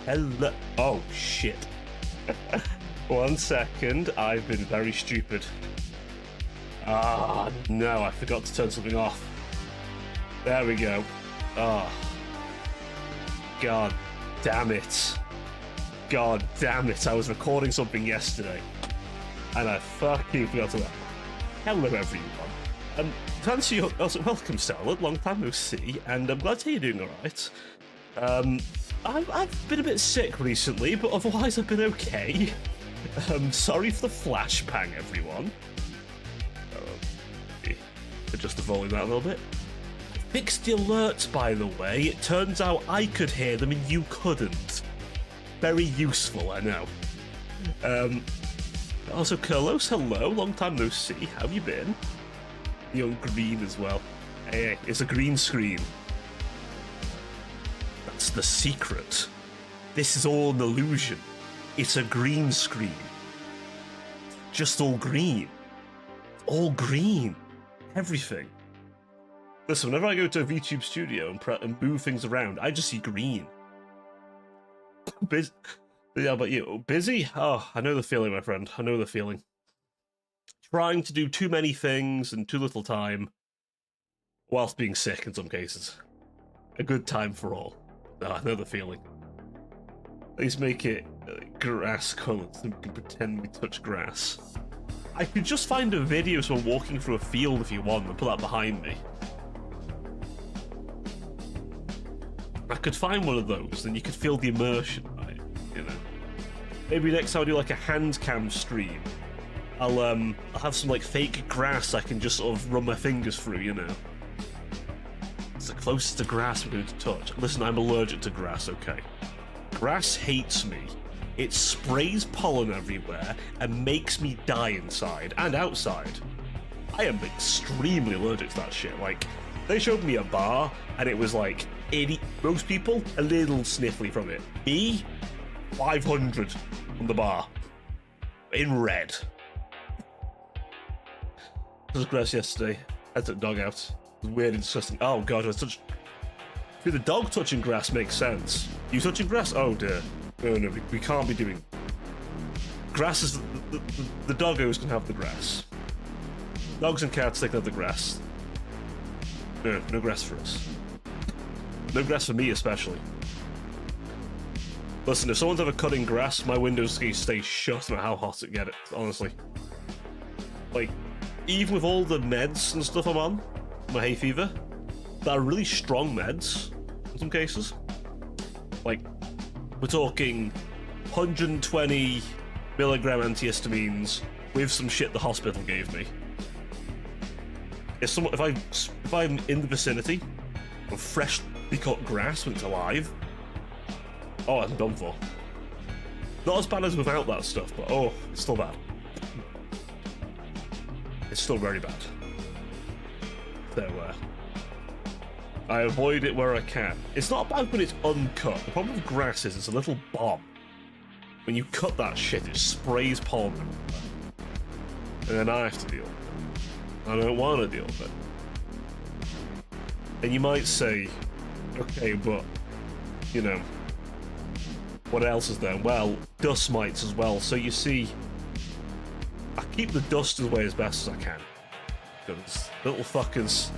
Hello. Oh, shit. 1 second. I've been very stupid. Ah, no, I forgot to turn something off. There we go. Oh. God damn it. God damn it. I was recording something yesterday. And I fucking forgot to that. Hello, everyone. To answer your... Also, welcome, Stella. Long time no see. And I'm glad to hear you're doing alright. I've been a bit sick recently, but otherwise I've been okay. Sorry for the flashbang, everyone. Adjust the volume that a little bit. Fixed the alerts, by the way. It turns out I could hear them and you couldn't. Very useful, I know. Also, Carlos, hello. Long time no see. How have you been? Young Green as well. Hey, it's a green screen. That's the secret. This is all an illusion. It's a green screen. Just all green. All green. Everything. Listen, whenever I go to a VTube studio and move things around, I just see green. Yeah, about you? Busy? Oh, I know the feeling, my friend. I know the feeling. Trying to do too many things in too little time, whilst being sick in some cases. A good time for all. Oh, I know the feeling. At least make it grass colored so we can pretend we touch grass. I could just find a video of someone walking through a field if you want and put that behind me. I could find one of those, then you could feel the immersion, right? You know. Maybe next time I do like a hand cam stream, I'll have some like fake grass I can just sort of run my fingers through, you know. It's the closest to grass we're going to touch. Listen, I'm allergic to grass, okay? Grass hates me. It sprays pollen everywhere and makes me die inside and outside. I am extremely allergic to that shit. Like, they showed me a bar and it was like 80, most people a little sniffly from it. Me, 500 on the bar. In red. There was grass yesterday. I took the dog out. It was weird and disgusting. Oh god, I was touching... See, the dog touching grass makes sense. You touching grass? Oh dear. No, we can't be doing... Grass is... The doggos can have the grass. Dogs and cats, they can have the grass. No grass for us. No grass for me, especially. Listen, if someone's ever cutting grass, my windows can stay shut no matter how hot it gets, honestly. Like, even with all the meds and stuff I'm on, my hay fever, that are really strong meds, in some cases. Like, we're talking 120 milligram antihistamines with some shit the hospital gave me. If I'm in the vicinity of freshly cut grass when it's alive, oh, I'm done for. Not as bad as without that stuff, but oh, it's still bad. It's still very bad. So, I avoid it where I can. It's not bad when it's uncut. The problem with grass is it's a little bomb. When you cut that shit, it sprays pollen everywhere. And then I have to deal with it. I don't want to deal with it. And you might say, okay, but, you know, what else is there? Well, dust mites as well. So you see, I keep the dust away as best as I can. Because little fuckers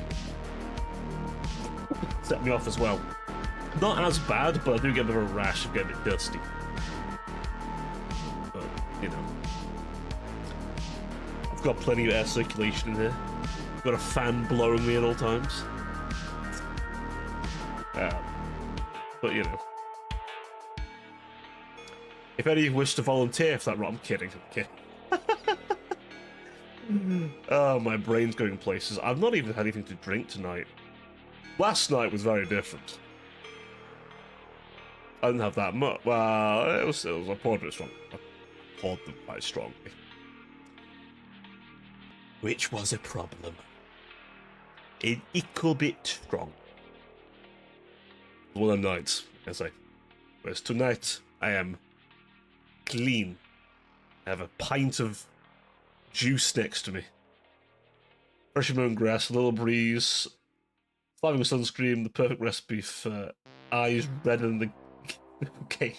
set me off as well. Not as bad, but I do get a bit of a rash and get a bit dusty. But, you know. I've got plenty of air circulation in here. I've got a fan blowing me at all times. But, you know. If any of you wish to volunteer for that, I'm kidding. I'm kidding. Oh, my brain's going places. I've not even had anything to drink tonight. Last night was very different. I didn't have that much. Well, it was I poured it strong. I poured them quite strongly. Which was a problem. It could be strong. One of the nights, I say. Whereas tonight, I am clean. I have a pint of juice next to me. Fresh mown grass, a little breeze, Flying with sunscreen, the perfect recipe for eyes redder than the... Okay.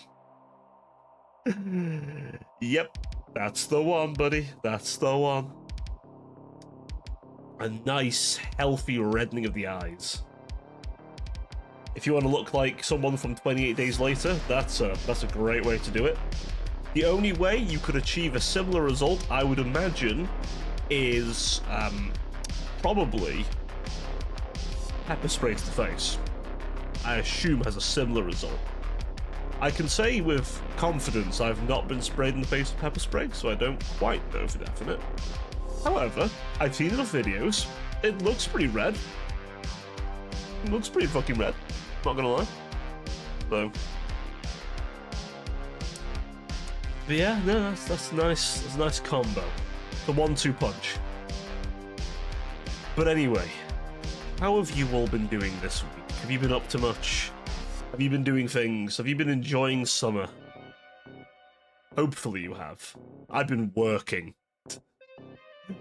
Yep, that's the one, buddy. That's the one. A nice, healthy reddening of the eyes. If you want to look like someone from 28 Days Later, that's a great way to do it. The only way you could achieve a similar result, I would imagine, is probably pepper spray to the face. I assume has a similar result. I can say with confidence I've not been sprayed in the face with pepper spray, so I don't quite know for definite. However, I've seen enough videos. It looks pretty red. It looks pretty fucking red. Not gonna lie. So. But yeah, no, that's nice. That's a nice combo. The 1-2 punch. But anyway, how have you all been doing this week? Have you been up to much? Have you been doing things? Have you been enjoying summer? Hopefully you have. I've been working.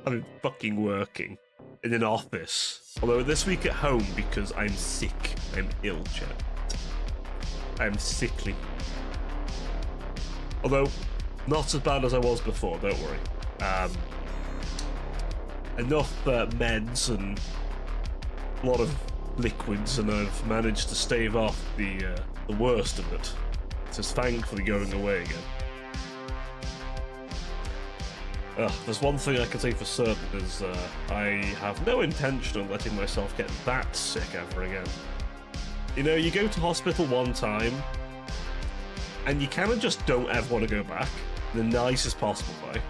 I've been fucking working in an office. Although this week at home because I'm sick. I'm ill, chat. I'm sickly. Although, not as bad as I was before, don't worry. Enough meds and a lot of liquids, and I've managed to stave off the worst of it. It's just thankfully going away again. There's one thing I can say for certain is I have no intention of letting myself get that sick ever again. You know, you go to hospital one time, and you kind of just don't ever want to go back in the nicest possible way.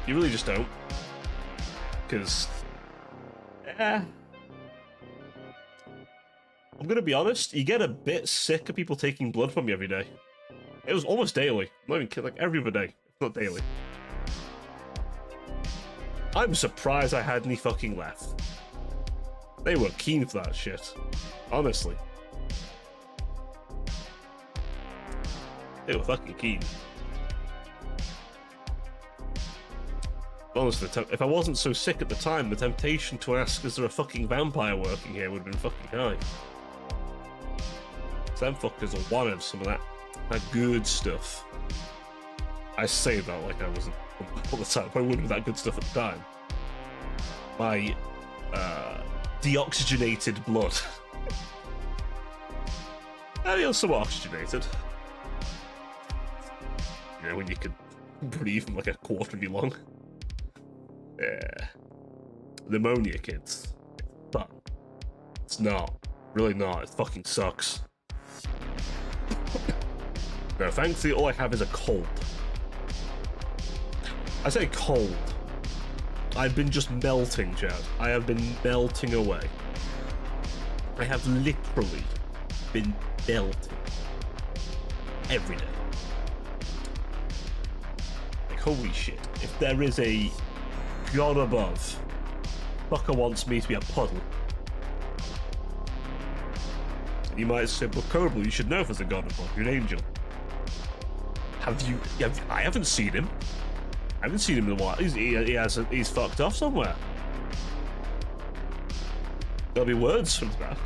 You really just don't. Because, I'm gonna be honest, you get a bit sick of people taking blood from you every day. It was almost daily. I'm not even kidding, like every other day, if not daily. I'm surprised I had any fucking left. They were keen for that shit. Honestly. They were fucking keen. Honestly, if I wasn't so sick at the time, the temptation to ask, is there a fucking vampire working here, would have been fucking high. Them fuckers wanted some of that good stuff. I say that like I wasn't all the time. I wouldn't have that good stuff at the time. My deoxygenated blood. I feel somewhat oxygenated. You know, when you can breathe from like a quarter of you long. Yeah. Pneumonia, kids. But it's not. Really not. It fucking sucks. No, thankfully all I have is a cold. I say cold. I've been just melting, Chad. I have been melting away. I have literally been melting. Every day. Like, holy shit. If there is a God above, fucker wants me to be a puddle. And you might say, well, Cobra, you should know if there's a God above. You're an angel. I haven't seen him. I haven't seen him in a while. He's fucked off somewhere. There'll be words from the back.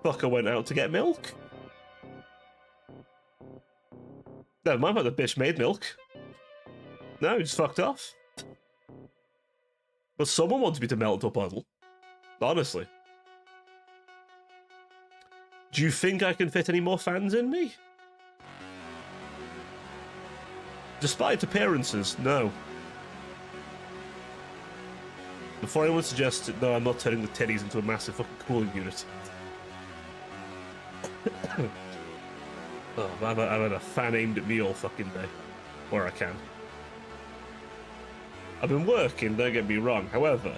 Fucker went out to get milk. Never mind about the bitch made milk. No, he just fucked off. But someone wants me to melt a puddle. Honestly. Do you think I can fit any more fans in me? Despite appearances, no. Before anyone suggests it, no, I'm not turning the titties into a massive fucking cooling unit. Oh, I've had a fan aimed at me all fucking day. Where I can. I've been working, don't get me wrong. However,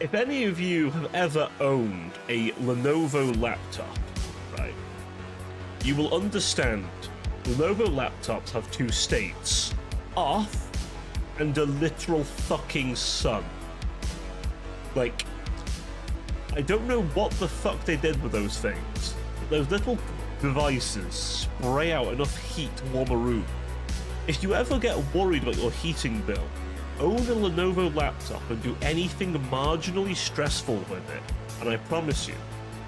if any of you have ever owned a Lenovo laptop, right, you will understand Lenovo laptops have two states, off and a literal fucking sun. Like, I don't know what the fuck they did with those things. Those little devices spray out enough heat to warm a room. If you ever get worried about your heating bill, own a Lenovo laptop and do anything marginally stressful with it, and I promise you,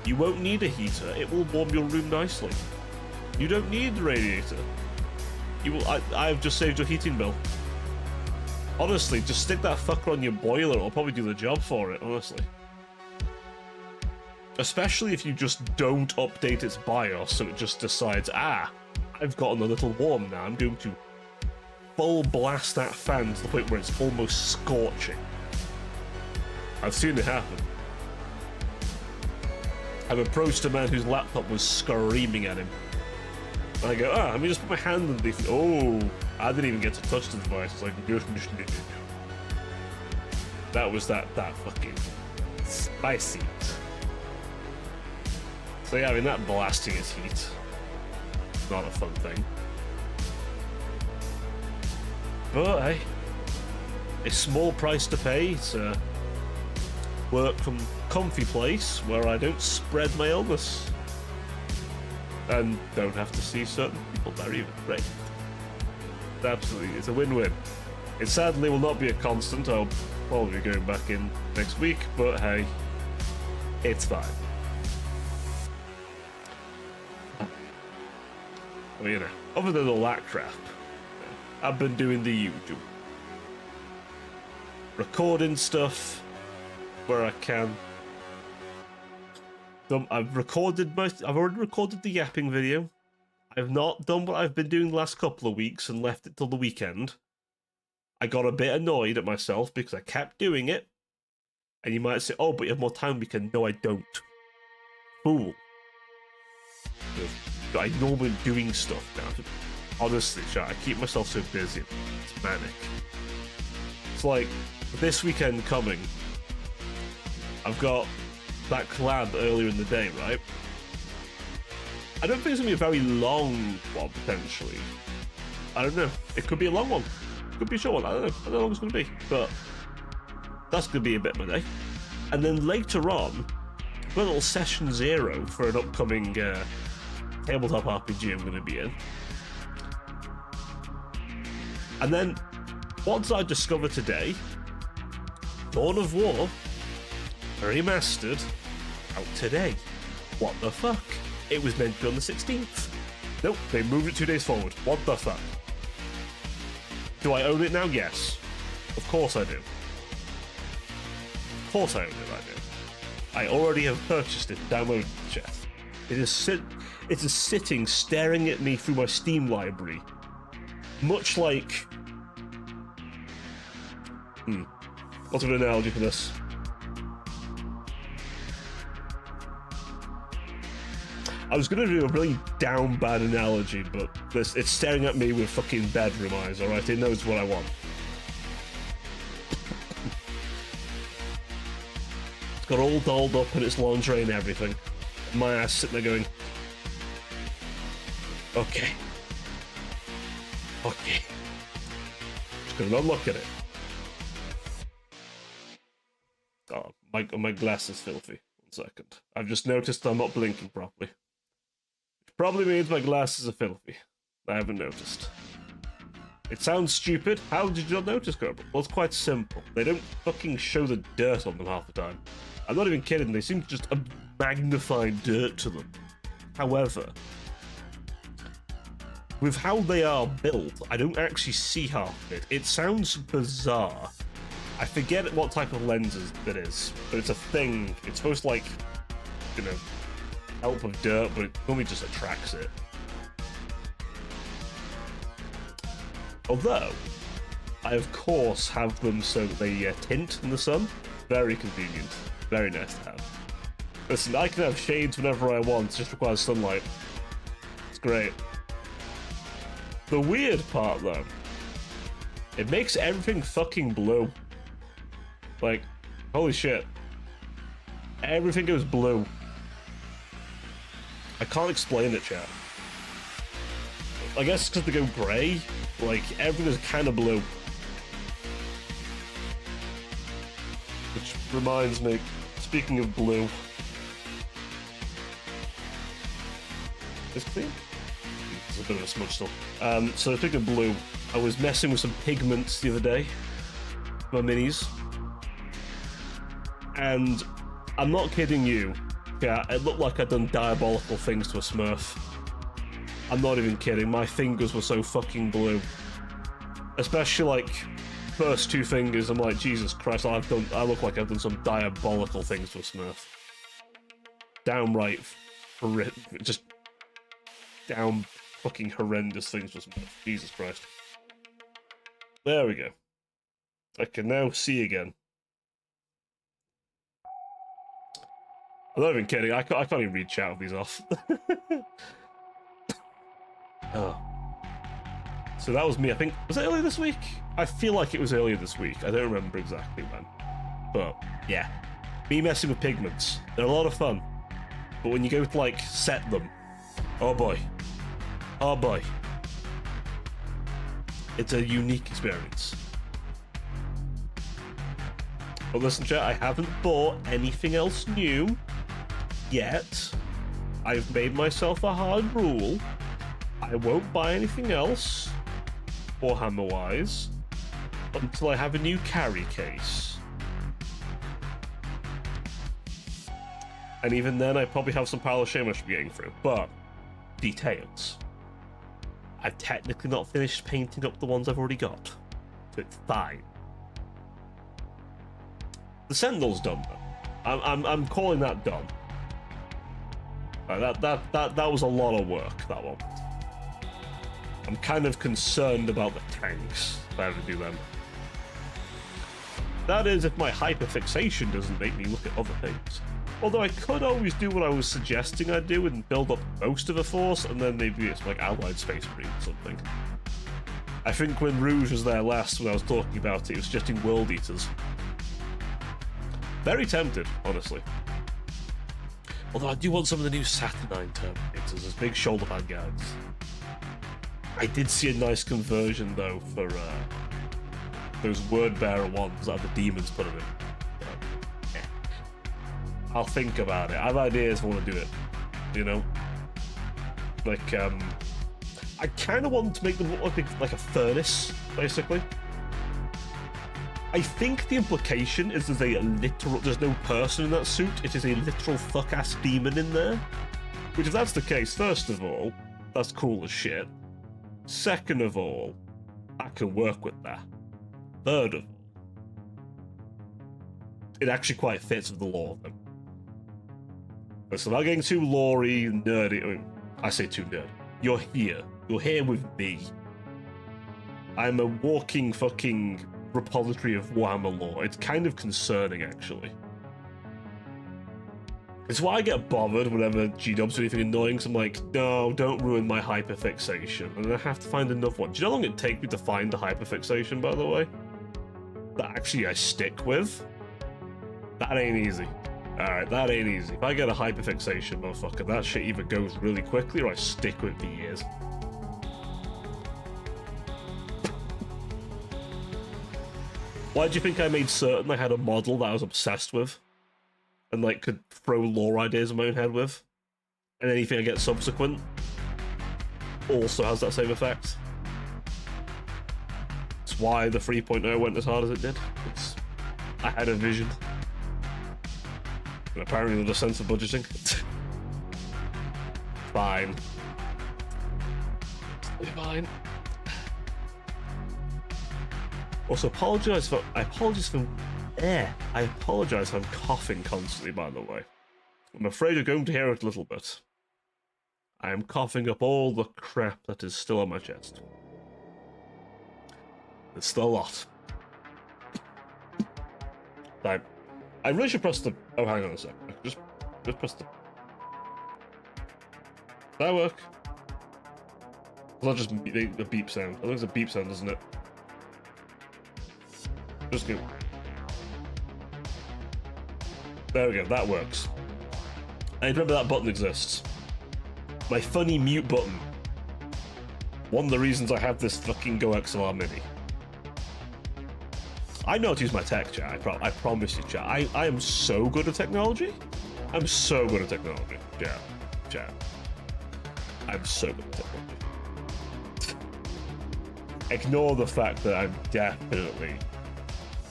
you won't need a heater, it will warm your room nicely. You don't need the radiator. I've just saved your heating bill. Honestly, just stick that fucker on your boiler. It'll probably do the job for it, honestly. Especially if you just don't update its BIOS, so it just decides, I've gotten a little warm now. I'm going to full blast that fan to the point where it's almost scorching. I've seen it happen. I've approached a man whose laptop was screaming at him. And I go, let me just put my hand underneath it. Oh, I didn't even get to touch the device. It's like, that was that fucking spicy. So yeah, I mean, that blasting its heat, not a fun thing. But hey, a small price to pay to work from comfy place where I don't spread my illness and don't have to see certain people there either. Great. Absolutely, it's a win-win. It sadly will not be a constant. I'll probably be going back in next week, but hey, it's fine. Well, you know, other than all that crap, I've been doing the usual. Recording stuff where I can. I've already recorded the yapping video. I've not done what I've been doing the last couple of weeks and left it till the weekend. I got a bit annoyed at myself because I kept doing it. And you might say, oh, but you have more time weekend. No, I don't. Fool. I'm normally doing stuff now. Honestly, chat, I keep myself so busy. It's manic. It's like, this weekend coming, I've got that collab earlier in the day, right? I don't think it's going to be a very long one, potentially. I don't know. It could be a long one. It could be a short one. I don't know. I don't know how long it's going to be. But that's going to be a bit of my day. And then later on, I've got a little session 0 for an upcoming tabletop RPG I'm going to be in. And then, what did I discover today? Dawn of War Remastered out today. What the fuck? It was meant to be on the 16th. Nope, they moved it 2 days forward. What the fuck? Do I own it now? Yes. Of course I do. Of course I own it right now. I already have purchased it, downloaded the chat. It is sitting staring at me through my Steam library. Much like... What's an analogy for this? I was going to do a really down bad analogy, but it's staring at me with fucking bedroom eyes, alright? It knows what I want. It's got all dolled up in its lingerie and everything. My ass sitting there going, okay. Just gonna not look at it. Oh, my glass is filthy. 1 second. I've just noticed I'm not blinking properly. Which probably means my glasses are filthy. I haven't noticed. It sounds stupid. How did you not notice, Kerbal? Well, it's quite simple. They don't fucking show the dirt on them half the time. I'm not even kidding. They seem to just magnify dirt to them. However, with how they are built, I don't actually see half of it. It sounds bizarre. I forget what type of lenses it is, but it's a thing. It's supposed to, like, you know, help with dirt, but it normally just attracts it. Although, I of course have them so that they tint in the sun. Very convenient. Very nice to have. Listen, I can have shades whenever I want, it just requires sunlight. It's great. The weird part, though, it makes everything fucking blue. Like, holy shit. Everything goes blue. I can't explain it, chat. I guess because they go grey, like, everything is kind of blue. Which reminds me, speaking of blue... Is clean? There's a bit of a smudge still. So speaking of blue, I was messing with some pigments the other day. My minis. And I'm not kidding you. Yeah, it looked like I'd done diabolical things to a Smurf. I'm not even kidding. My fingers were so fucking blue. Especially, like, first two fingers, I'm like, Jesus Christ, I look like I've done some diabolical things to Smurf. Downright, just down fucking horrendous things to Smurf. Jesus Christ. There we go. I can now see again. I'm not even kidding, I can't even read chat with these off. Oh. So that was me, I think, was it earlier this week? I feel like it was earlier this week, I don't remember exactly when. But, yeah. Me messing with pigments, they're a lot of fun. But when you go to, like, set them, oh boy. Oh boy. It's a unique experience. But listen, chat, I haven't bought anything else new yet. I've made myself a hard rule. I won't buy anything else, Warhammer-wise, until I have a new carry case. And even then, I probably have some pile of shame I should be getting through. But, details. I've technically not finished painting up the ones I've already got. So it's fine. The Sentinel's done, though. I'm calling that done. That was a lot of work, that one. I'm kind of concerned about the tanks, if I ever do them. That is, if my hyperfixation doesn't make me look at other things. Although I could always do what I was suggesting I'd do and build up most of a force, and then maybe it's like Allied Space Marine or something. I think when Rouge was there last, when I was talking about it, was suggesting World Eaters. Very tempted, honestly. Although I do want some of the new Saturnine Terminators as big shoulder pad guards. I did see a nice conversion, though, for those Wordbearer ones that the demons put them in. I'll think about it. I have ideas if I want to do it, you know? Like, I kind of want to make them look like a furnace, basically. I think the implication is there's no person in that suit, it is a literal fuck-ass demon in there. Which, if that's the case, first of all, that's cool as shit. Second of all, I can work with that. Third of all, it actually quite fits with the lore of them. So I'm not getting too lore-y, nerdy. I mean, I say too nerdy. You're here. You're here with me. I'm a walking fucking repository of Warhammer lore. It's kind of concerning, actually. It's why I get bothered whenever G-Dubs do anything annoying, so I'm like, no, don't ruin my hyperfixation. And I have to find another one. Do you know how long it takes me to find a hyperfixation, by the way? That actually I stick with? That ain't easy. Alright, that ain't easy. If I get a hyperfixation, motherfucker, that shit either goes really quickly or I stick with it for years. Why do you think I made certain I had a model that I was obsessed with? And, like, could throw lore ideas in my own head with? And anything I get subsequent also has that same effect. It's why the 3.0 went as hard as it did. I had a vision. And apparently there's a sense of budgeting. Fine. Fine. Also, I apologize if I'm coughing constantly, by the way. I'm afraid you're going to hear it a little bit. I am coughing up all the crap that is still on my chest. It's still a lot. I really should press the... Oh, hang on a sec. Just press the... Does that work? It's not just the beep sound. I think it's a beep sound, isn't it? Just go. There we go, that works. And remember that button exists. My funny mute button. One of the reasons I have this fucking Go XLR Mini. I know how to use my tech, chat. I promise you, chat. I am so good at technology. I'm so good at technology. Chat. I'm so good at technology. Ignore the fact that I'm definitely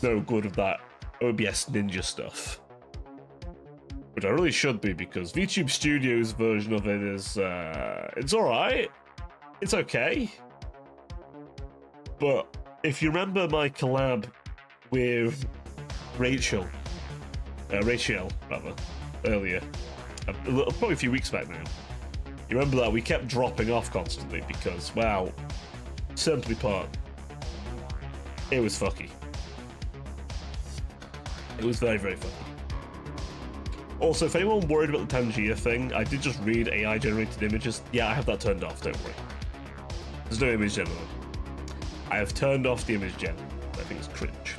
no good at that OBS Ninja stuff. Which I really should be, because VTube Studio's version of it is, it's alright. It's okay. But if you remember my collab with Rachel, earlier, probably a few weeks back now, you remember that we kept dropping off constantly because, well, simply put, it was fucky. It was very, very fucky. Also, if anyone worried about the Tangier thing, I did just read AI-generated images. Yeah, I have that turned off, don't worry. There's no image gen on it. I have turned off the image gen. I think it's cringe.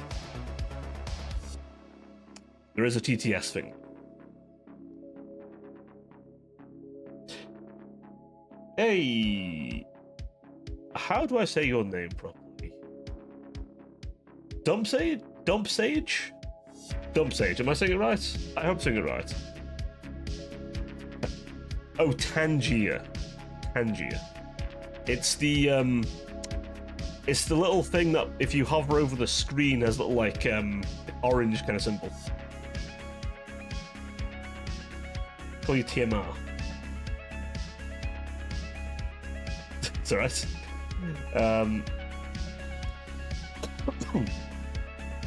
There is a TTS thing. Hey! How do I say your name properly? Dumpsage? Dumpsage? Dumpsage, am I saying it right? I hope I'm saying it right. Oh, Tangier. Tangier. It's the little thing that if you hover over the screen has little like orange kind of symbol. Call you TMR. It's alright.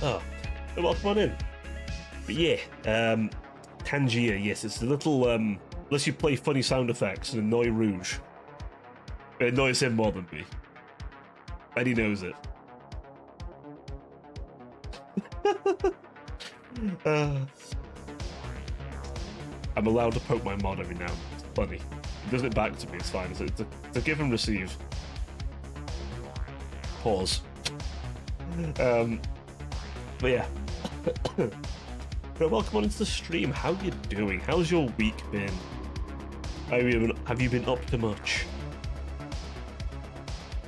Oh, well, come on in. But yeah, Tangier, yes, it's the little, unless you play funny sound effects and annoy Rouge. It annoys him more than me. And he knows it. I'm allowed to poke my mod every now and then. It's funny. He does it back to me, it's fine. It's a give and receive. Pause. But yeah. But welcome on into the stream. How you doing? How's your week been? Have you been up to much?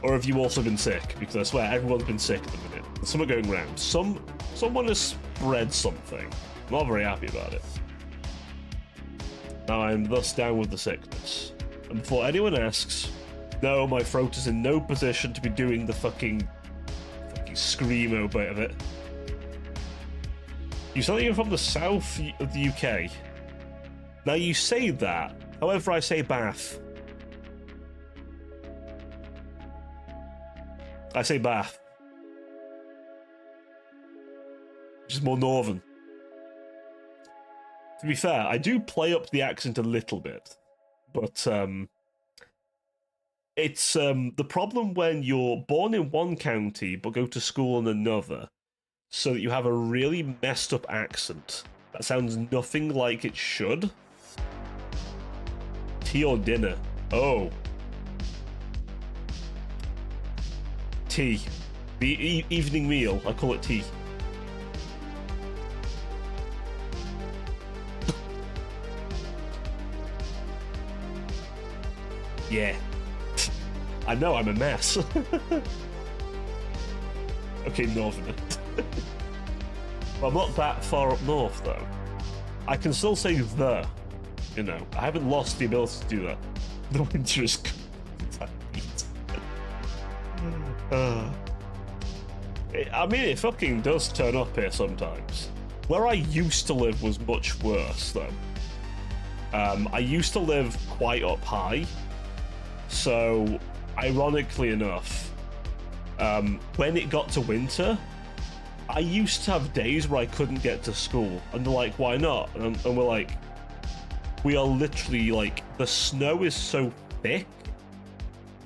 Or have you also been sick? Because I swear everyone's been sick at the minute. There's something going around. Someone has spread something. I'm not very happy about it. Now I'm thus down with the sickness. And before anyone asks, no, my throat is in no position to be doing the fucking screamo bit of it. You sound like you're from the south of the UK. Now you say that, however I say Bath. I say Bath. Which is more northern. To be fair, I do play up the accent a little bit. But, it's the problem when you're born in one county but go to school in another, so that you have a really messed up accent that sounds nothing like it should. Tea or dinner? Oh. Tea. The evening meal, I call it tea. Yeah. I know, I'm a mess. Okay, northerner. Well, I'm not that far up north, though. I can still say the. You know, I haven't lost the ability to do that. The winter is cold. I mean, it fucking does turn up here sometimes. Where I used to live was much worse, though. I used to live quite up high. So, ironically enough, when it got to winter, I used to have days where I couldn't get to school. And they're like, why not? And we're like, we are literally like, the snow is so thick,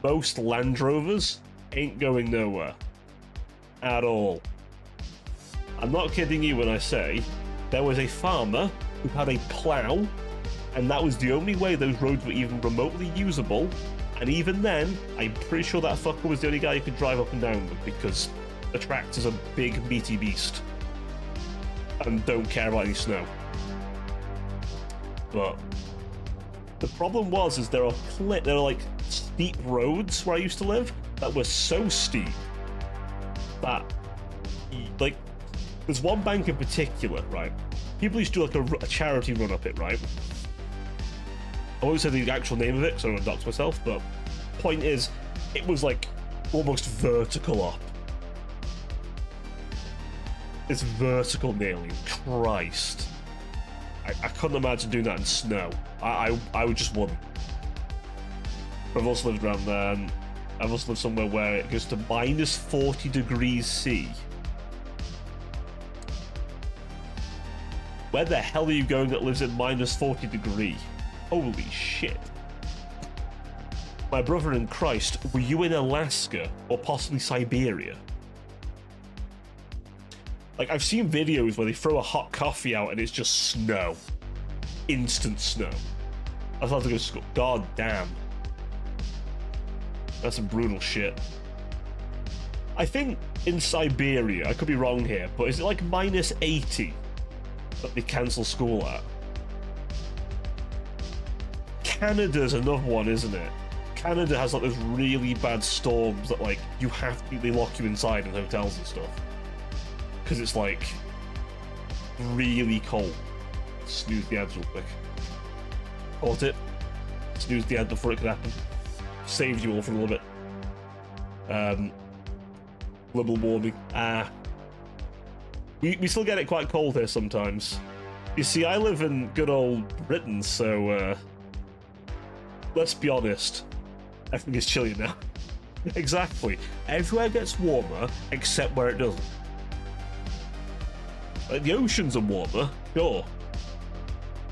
most Land Rovers ain't going nowhere. At all. I'm not kidding you when I say, there was a farmer who had a plow, and that was the only way those roads were even remotely usable. And even then, I'm pretty sure that fucker was the only guy who could drive up and down them, because the tractor's a big, meaty beast. And don't care about any snow. But the problem is there are like steep roads where I used to live that were so steep that, like, there's one bank in particular, right? People used to do like a charity run up it, right? I won't say the actual name of it because I don't want to dox myself, but point is, it was like almost vertical up. It's vertical nailing. Christ. I couldn't imagine doing that in snow. I would just wouldn't. I've also lived around there, and I must live somewhere where it goes to minus 40 degrees C. Where the hell are you going that lives at minus 40 degree? Holy shit. My brother in Christ, were you in Alaska or possibly Siberia? Like, I've seen videos where they throw a hot coffee out and it's just snow. Instant snow. I was about to go to school. God damn. That's some brutal shit. I think in Siberia, I could be wrong here, but is it like minus 80 that they cancel school at? Canada's another one, isn't it? Canada has like those really bad storms that like you have to, they lock you inside in hotels and stuff. Because it's like really cold. Snooze the ads real quick. Caught it. Snooze the ad before it could happen. Saved you all for a little bit. Global warming. We still get it quite cold here sometimes. You see, I live in good old Britain, so let's be honest. Everything is chilly now. Exactly. Everywhere gets warmer except where it doesn't. Like, the oceans are warmer, sure.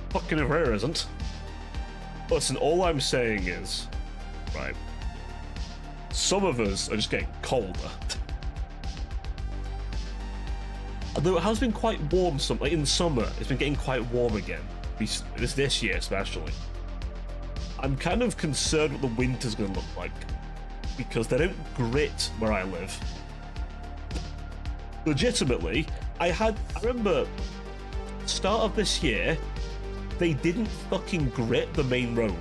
Fucking everywhere isn't. Listen, all I'm saying is, right, some of us are just getting colder. Although it has been quite warm, like in summer, it's been getting quite warm again. This year especially. I'm kind of concerned what the winter's going to look like, because they don't grit where I live. Legitimately, I remember, start of this year, they didn't fucking grit the main road.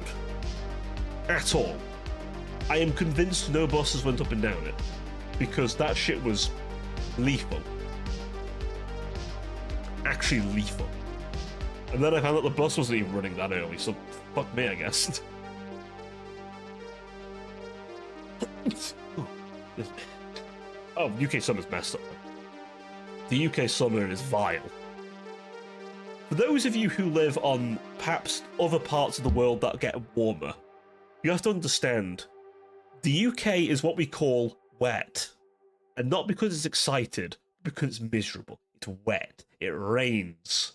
At all. I am convinced no buses went up and down it, because that shit was lethal. Actually lethal. And then I found out the bus wasn't even running that early, so fuck me, I guess. Oh, UK summer's messed up. The UK summer is vile. For those of you who live on perhaps other parts of the world that get warmer, you have to understand, the UK is what we call wet. And not because it's excited, because it's miserable. It's wet. It rains.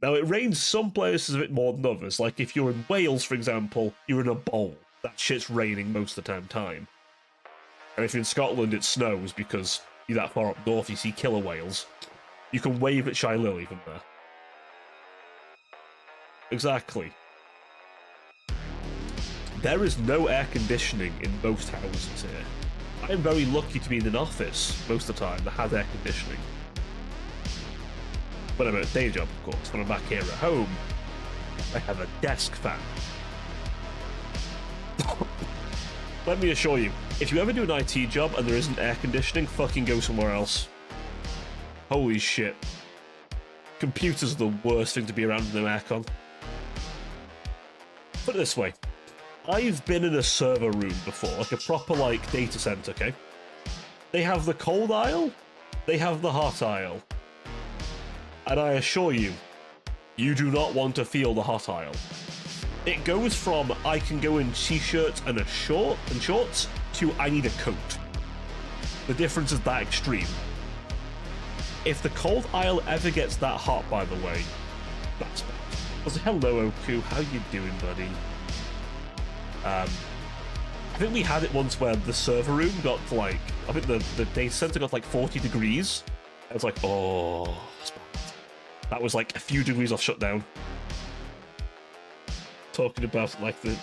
Now, it rains some places a bit more than others. Like, if you're in Wales, for example, you're in a bowl. That shit's raining most of the time. And if you're in Scotland, it snows because you're that far up north, you see killer whales. You can wave at Shy Lily from there. Exactly. There is no air conditioning in most houses here. I am very lucky to be in an office most of the time that has air conditioning. When I'm at a day job, of course. When I'm back here at home, I have a desk fan. Let me assure you, if you ever do an IT job and there isn't air conditioning, fucking go somewhere else. Holy shit. Computers are the worst thing to be around with no aircon. Put it this way. I've been in a server room before, like a proper, like, data center, okay? They have the cold aisle, they have the hot aisle. And I assure you, you do not want to feel the hot aisle. It goes from, I can go in t-shirts and shorts, to I need a coat. The difference is that extreme. If the cold aisle ever gets that hot, by the way, that's bad. Also, hello, Oku, how you doing, buddy? I think we had it once where the server room got to, like, I think the data center got like 40 degrees. I was like, oh, that's bad. That was like a few degrees off shutdown. Talking about like the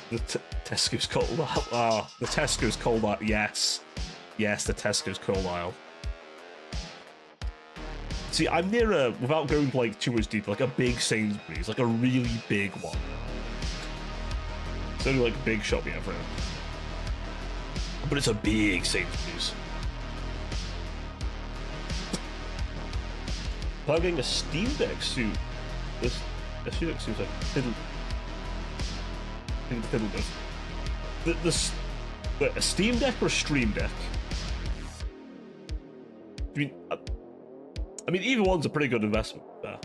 Tesco's cold aisle. Ah, the Tesco's cold aisle. Yes. Yes, the Tesco's cold aisle. See, I'm near a, without going like too much deeper, like a big Sainsbury's, like a really big one. It's only like a big shop we have around. But it's a big Sainsbury's. I'm getting a Steam Deck suit. A Steam Deck suit's like fiddle. Fiddle with. A Steam Deck or a Stream Deck? I mean, either one's a pretty good investment. A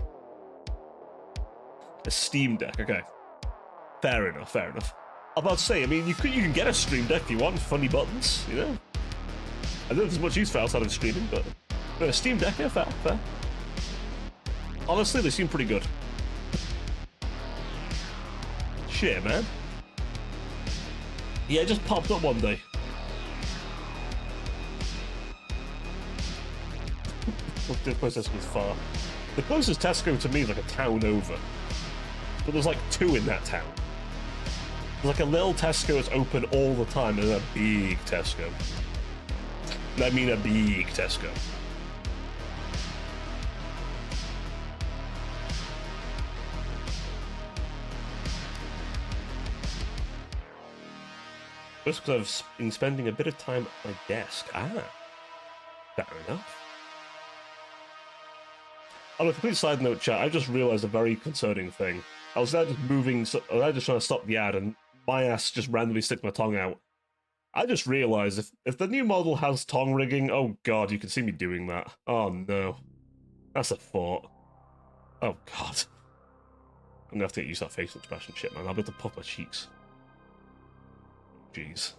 Steam Deck, okay. Fair enough, fair enough. I'm about to say, I mean, you can get a Stream Deck if you want, funny buttons, you know? I don't know if there's much use for outside of streaming, but a Steam Deck, yeah, fair. Honestly, they seem pretty good. Shit, man. Yeah, it just popped up one day. The closest was far. The closest Tesco to me is like a town over. But there's like 2 in that town. There's like a little Tesco that's open all the time, and a big Tesco. I mean a big Tesco. Just because I've been spending a bit of time at my desk. Fair enough. On a complete side note, chat, I just realised a very concerning thing. I was there just moving, I was just trying to stop the ad, and my ass just randomly sticks my tongue out. I just realised if the new model has tongue rigging, oh god, you can see me doing that. Oh no. That's a thought. Oh god. I'm gonna have to get used to that facial expression shit, man. I'll be able to puff my cheeks. Jeez.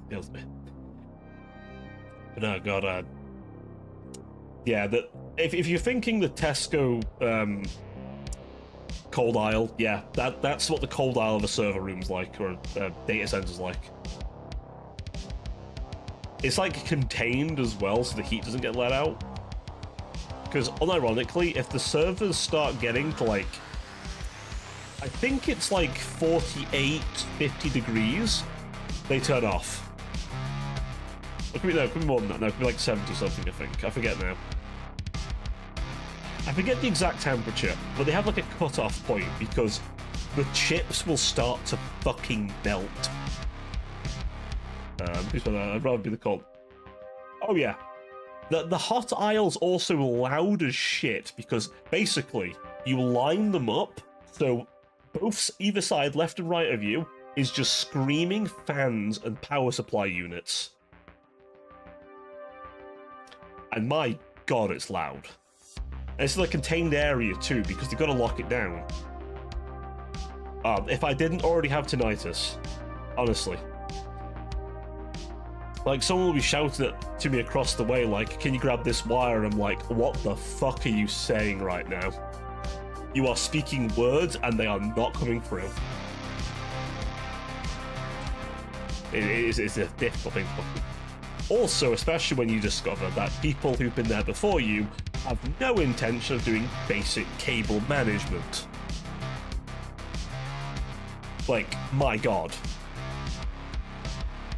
Kills me. But no, god, yeah, if you're thinking the Tesco, cold aisle, yeah, that's what the cold aisle of a server room's like, or data center's like. It's like contained as well, so the heat doesn't get let out. Because unironically, if the servers start getting to like, I think it's like 48, 50 degrees, they turn off. It could be more than that. No, it could be like 70 something, I think. I forget now. I forget the exact temperature, but they have like a cut-off point because the chips will start to fucking melt. I'd rather be the cold. Oh yeah. The hot aisle's also loud as shit because basically you line them up so both either side, left and right of you, is just screaming fans and power supply units. And my god, it's loud. And it's in a contained area too, because they've got to lock it down. If I didn't already have tinnitus, honestly. Like, someone will be shouting to me across the way, like, can you grab this wire? And I'm like, what the fuck are you saying right now? You are speaking words and they are not coming through. It's a difficult thing. Also, especially when you discover that people who've been there before you have no intention of doing basic cable management. Like, my god.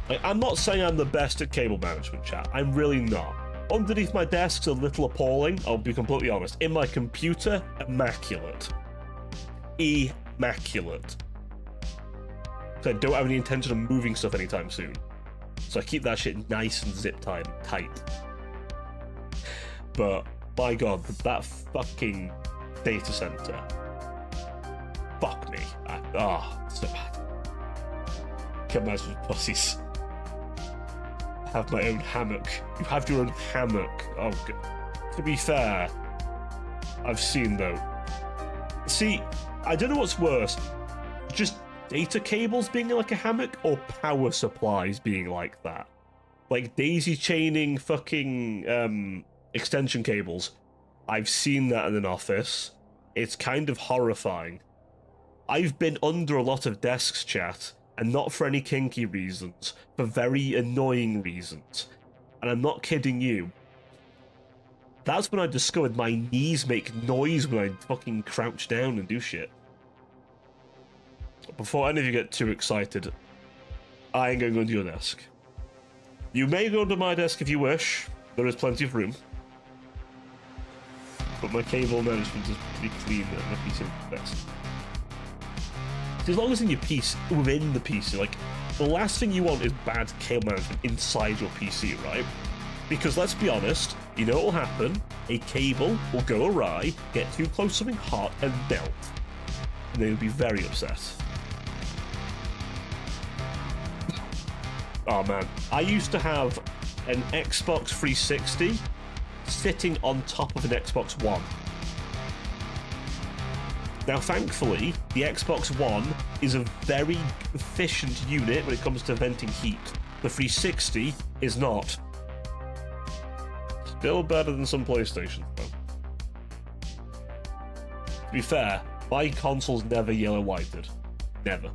Like, I'm not saying I'm the best at cable management, chat. I'm really not. Underneath my desk's a little appalling, I'll be completely honest. In my computer, immaculate. Immaculate. So I don't have any intention of moving stuff anytime soon. So I keep that shit nice and zip-tied and tight. But, my god, that fucking data center. Fuck me. So bad. Can't imagine with pussies. Have my own hammock. You have your own hammock. Oh, god. To be fair, I've seen though. See, I don't know what's worse. Just data cables being like a hammock, or power supplies being like that. Like daisy chaining fucking extension cables. I've seen that in an office. It's kind of horrifying. I've been under a lot of desks, chat, and not for any kinky reasons, for very annoying reasons. And I'm not kidding you. That's when I discovered my knees make noise when I fucking crouch down and do shit. Before any of you get too excited, I ain't going under your desk. You may go under my desk if you wish. There is plenty of room. But my cable management is pretty clean and my PC is the best. As long as in your PC, within the PC, like, the last thing you want is bad cable management inside your PC, right? Because let's be honest, you know what will happen? A cable will go awry, get too close to something hot, and melt. And they'll be very upset. Oh man, I used to have an Xbox 360 sitting on top of an Xbox One. Now, thankfully, the Xbox One is a very efficient unit when it comes to venting heat. The 360 is not. Still better than some PlayStations, though. To be fair, my console's never yellow-whited. Never.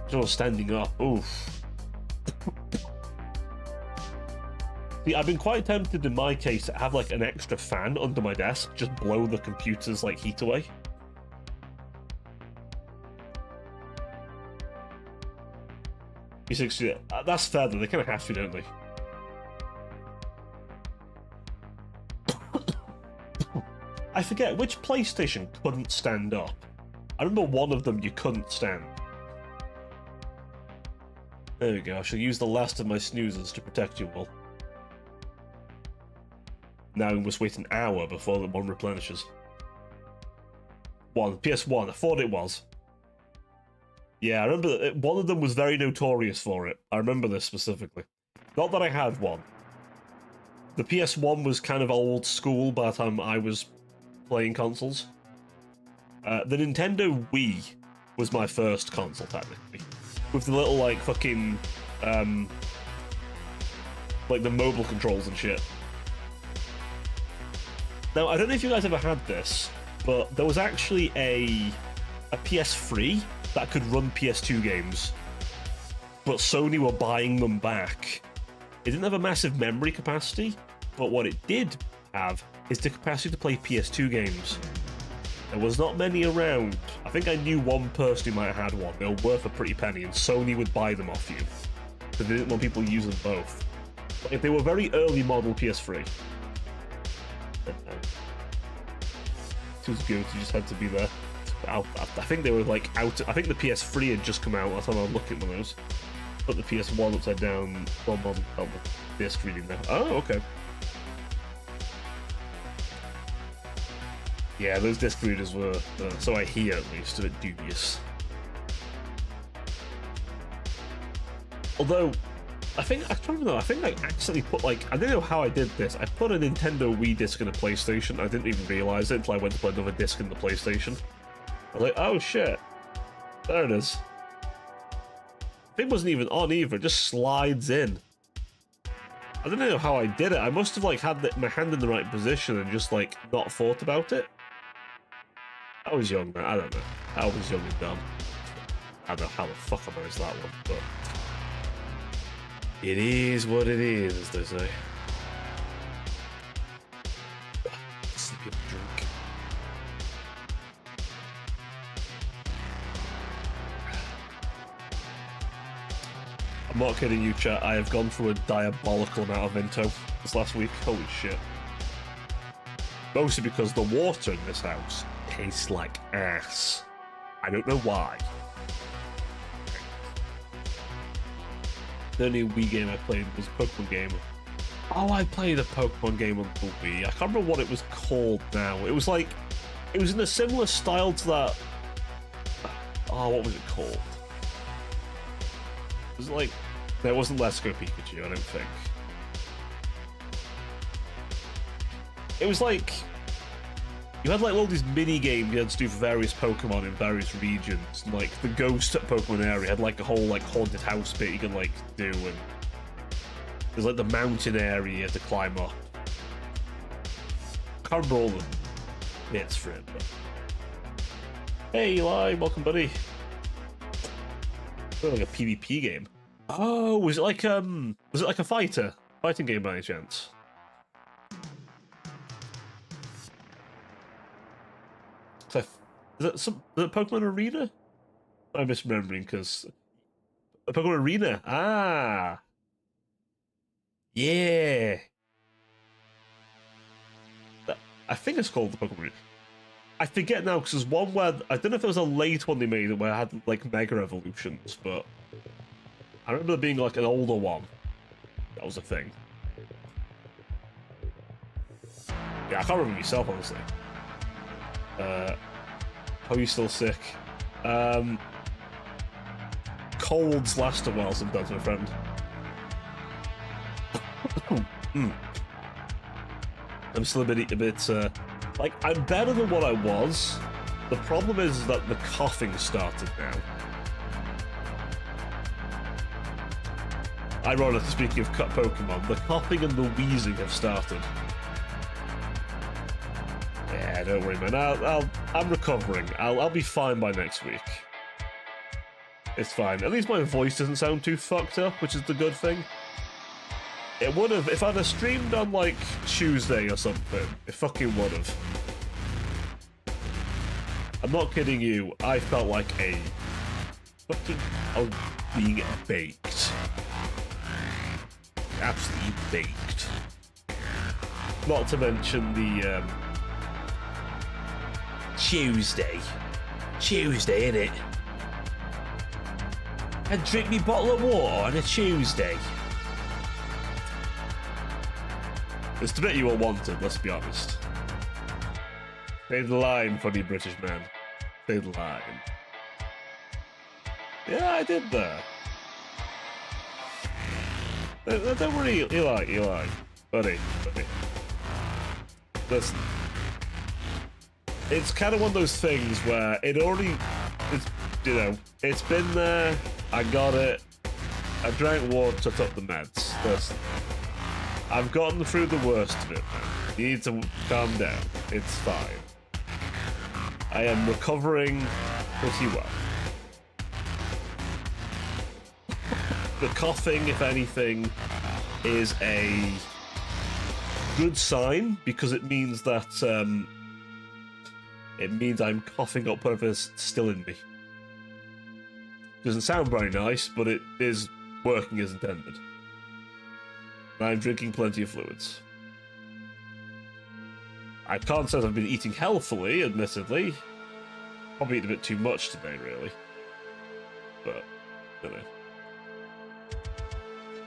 Just standing up. Oof. See, I've been quite tempted in my case to have like an extra fan under my desk, just blow the computer's like heat away. P60, that's fair though, they kind of have to, don't they? I forget, which PlayStation couldn't stand up? I remember one of them you couldn't stand. There we go, I shall use the last of my snoozes to protect you all. Now we must wait an hour before the one replenishes. PS1, I thought it was. Yeah, I remember that one of them was very notorious for it. I remember this specifically. Not that I had one. The PS1 was kind of old school by the time I was playing consoles. The Nintendo Wii was my first console, technically. With the little, like, fucking, like, the mobile controls and shit. Now, I don't know if you guys ever had this, but there was actually a PS3 that could run PS2 games, but Sony were buying them back. It didn't have a massive memory capacity, but what it did have is the capacity to play PS2 games. There was not many around. I think I knew one person who might have had one. They were worth a pretty penny, and Sony would buy them off you, because they didn't want people using both. But if they were very early model PS3, it was good. You just had to be there. I think they were like out. I think the PS3 had just come out last time I was looking at one of those. Put the PS1 upside down. One model. Oh, the PS3 in there. Oh, okay. Yeah, those disc readers were, so I hear at least, a bit dubious. Although, I think I accidentally put like, I don't know how I did this. I put a Nintendo Wii disc in a PlayStation. I didn't even realize it until I went to play another disc in the PlayStation. I was like, oh shit, there it is. The thing wasn't even on either. It just slides in. I don't know how I did it. I must have like had my hand in the right position and just like not thought about it. I was young, man. I don't know. I was young and dumb. I don't know how the fuck I managed that one, but it is what it is, as they say. Sleepy drink. I'm not kidding you, chat. I have gone through a diabolical amount of Vimto this last week. Holy shit. Mostly because the water in this house tastes like ass. I don't know why. The only Wii game I played was a Pokemon game. Oh, I played a Pokemon game on the Wii. I can't remember what it was called now. It was like, it was in a similar style to that. Oh, what was it called? Was it like, no, it wasn't Let's Go Pikachu, I don't think. It was like, you had like all these mini games you had to do for various Pokemon in various regions. And, like the Ghost Pokemon area had like a whole like haunted house bit you could like do, and there's like the mountain area you had to climb up. I can't remember all the bits for it, but hey Eli, welcome buddy. Oh, like a PvP game. Oh, was it like a fighting game by any chance? Is it Pokemon Arena? I'm misremembering because Pokemon Arena. Ah, yeah. I think it's called the Pokemon Arena. I forget now because there's one where I don't know if it was a late one they made where I had like Mega Evolutions, but I remember there being like an older one. That was a thing. Yeah, I can't remember myself honestly. Are you still sick? Colds last a while sometimes, my friend. I'm still a bit Like, I'm better than what I was. The problem is that the coughing started now. Ironically, speaking of Pokemon, the coughing and the wheezing have started. Yeah, don't worry, man. I'm recovering. I'll be fine by next week. It's fine. At least my voice doesn't sound too fucked up, which is the good thing. It would have, if I'd have streamed on, like, Tuesday or something, it fucking would have. I'm not kidding you, I felt like a fucking... I was being baked. Absolutely baked. Not to mention the, Tuesday, innit? And drink me bottle of water on a Tuesday. It's the bit you all wanted, let's be honest. Say the line, funny British man. Say the line. Yeah, I did that. Don't worry, Eli. Buddy. Listen. It's kind of one of those things where it's been there, I got it, I drank water, took up the meds. Listen. I've gotten through the worst of it, man. You need to calm down. It's fine. I am recovering pretty well. The coughing, if anything, is a good sign because it means that I'm coughing up whatever's still in me. Doesn't sound very nice, but it is working as intended. I'm drinking plenty of fluids. I can't say I've been eating healthily, admittedly. Probably eaten a bit too much today, really. But, you know.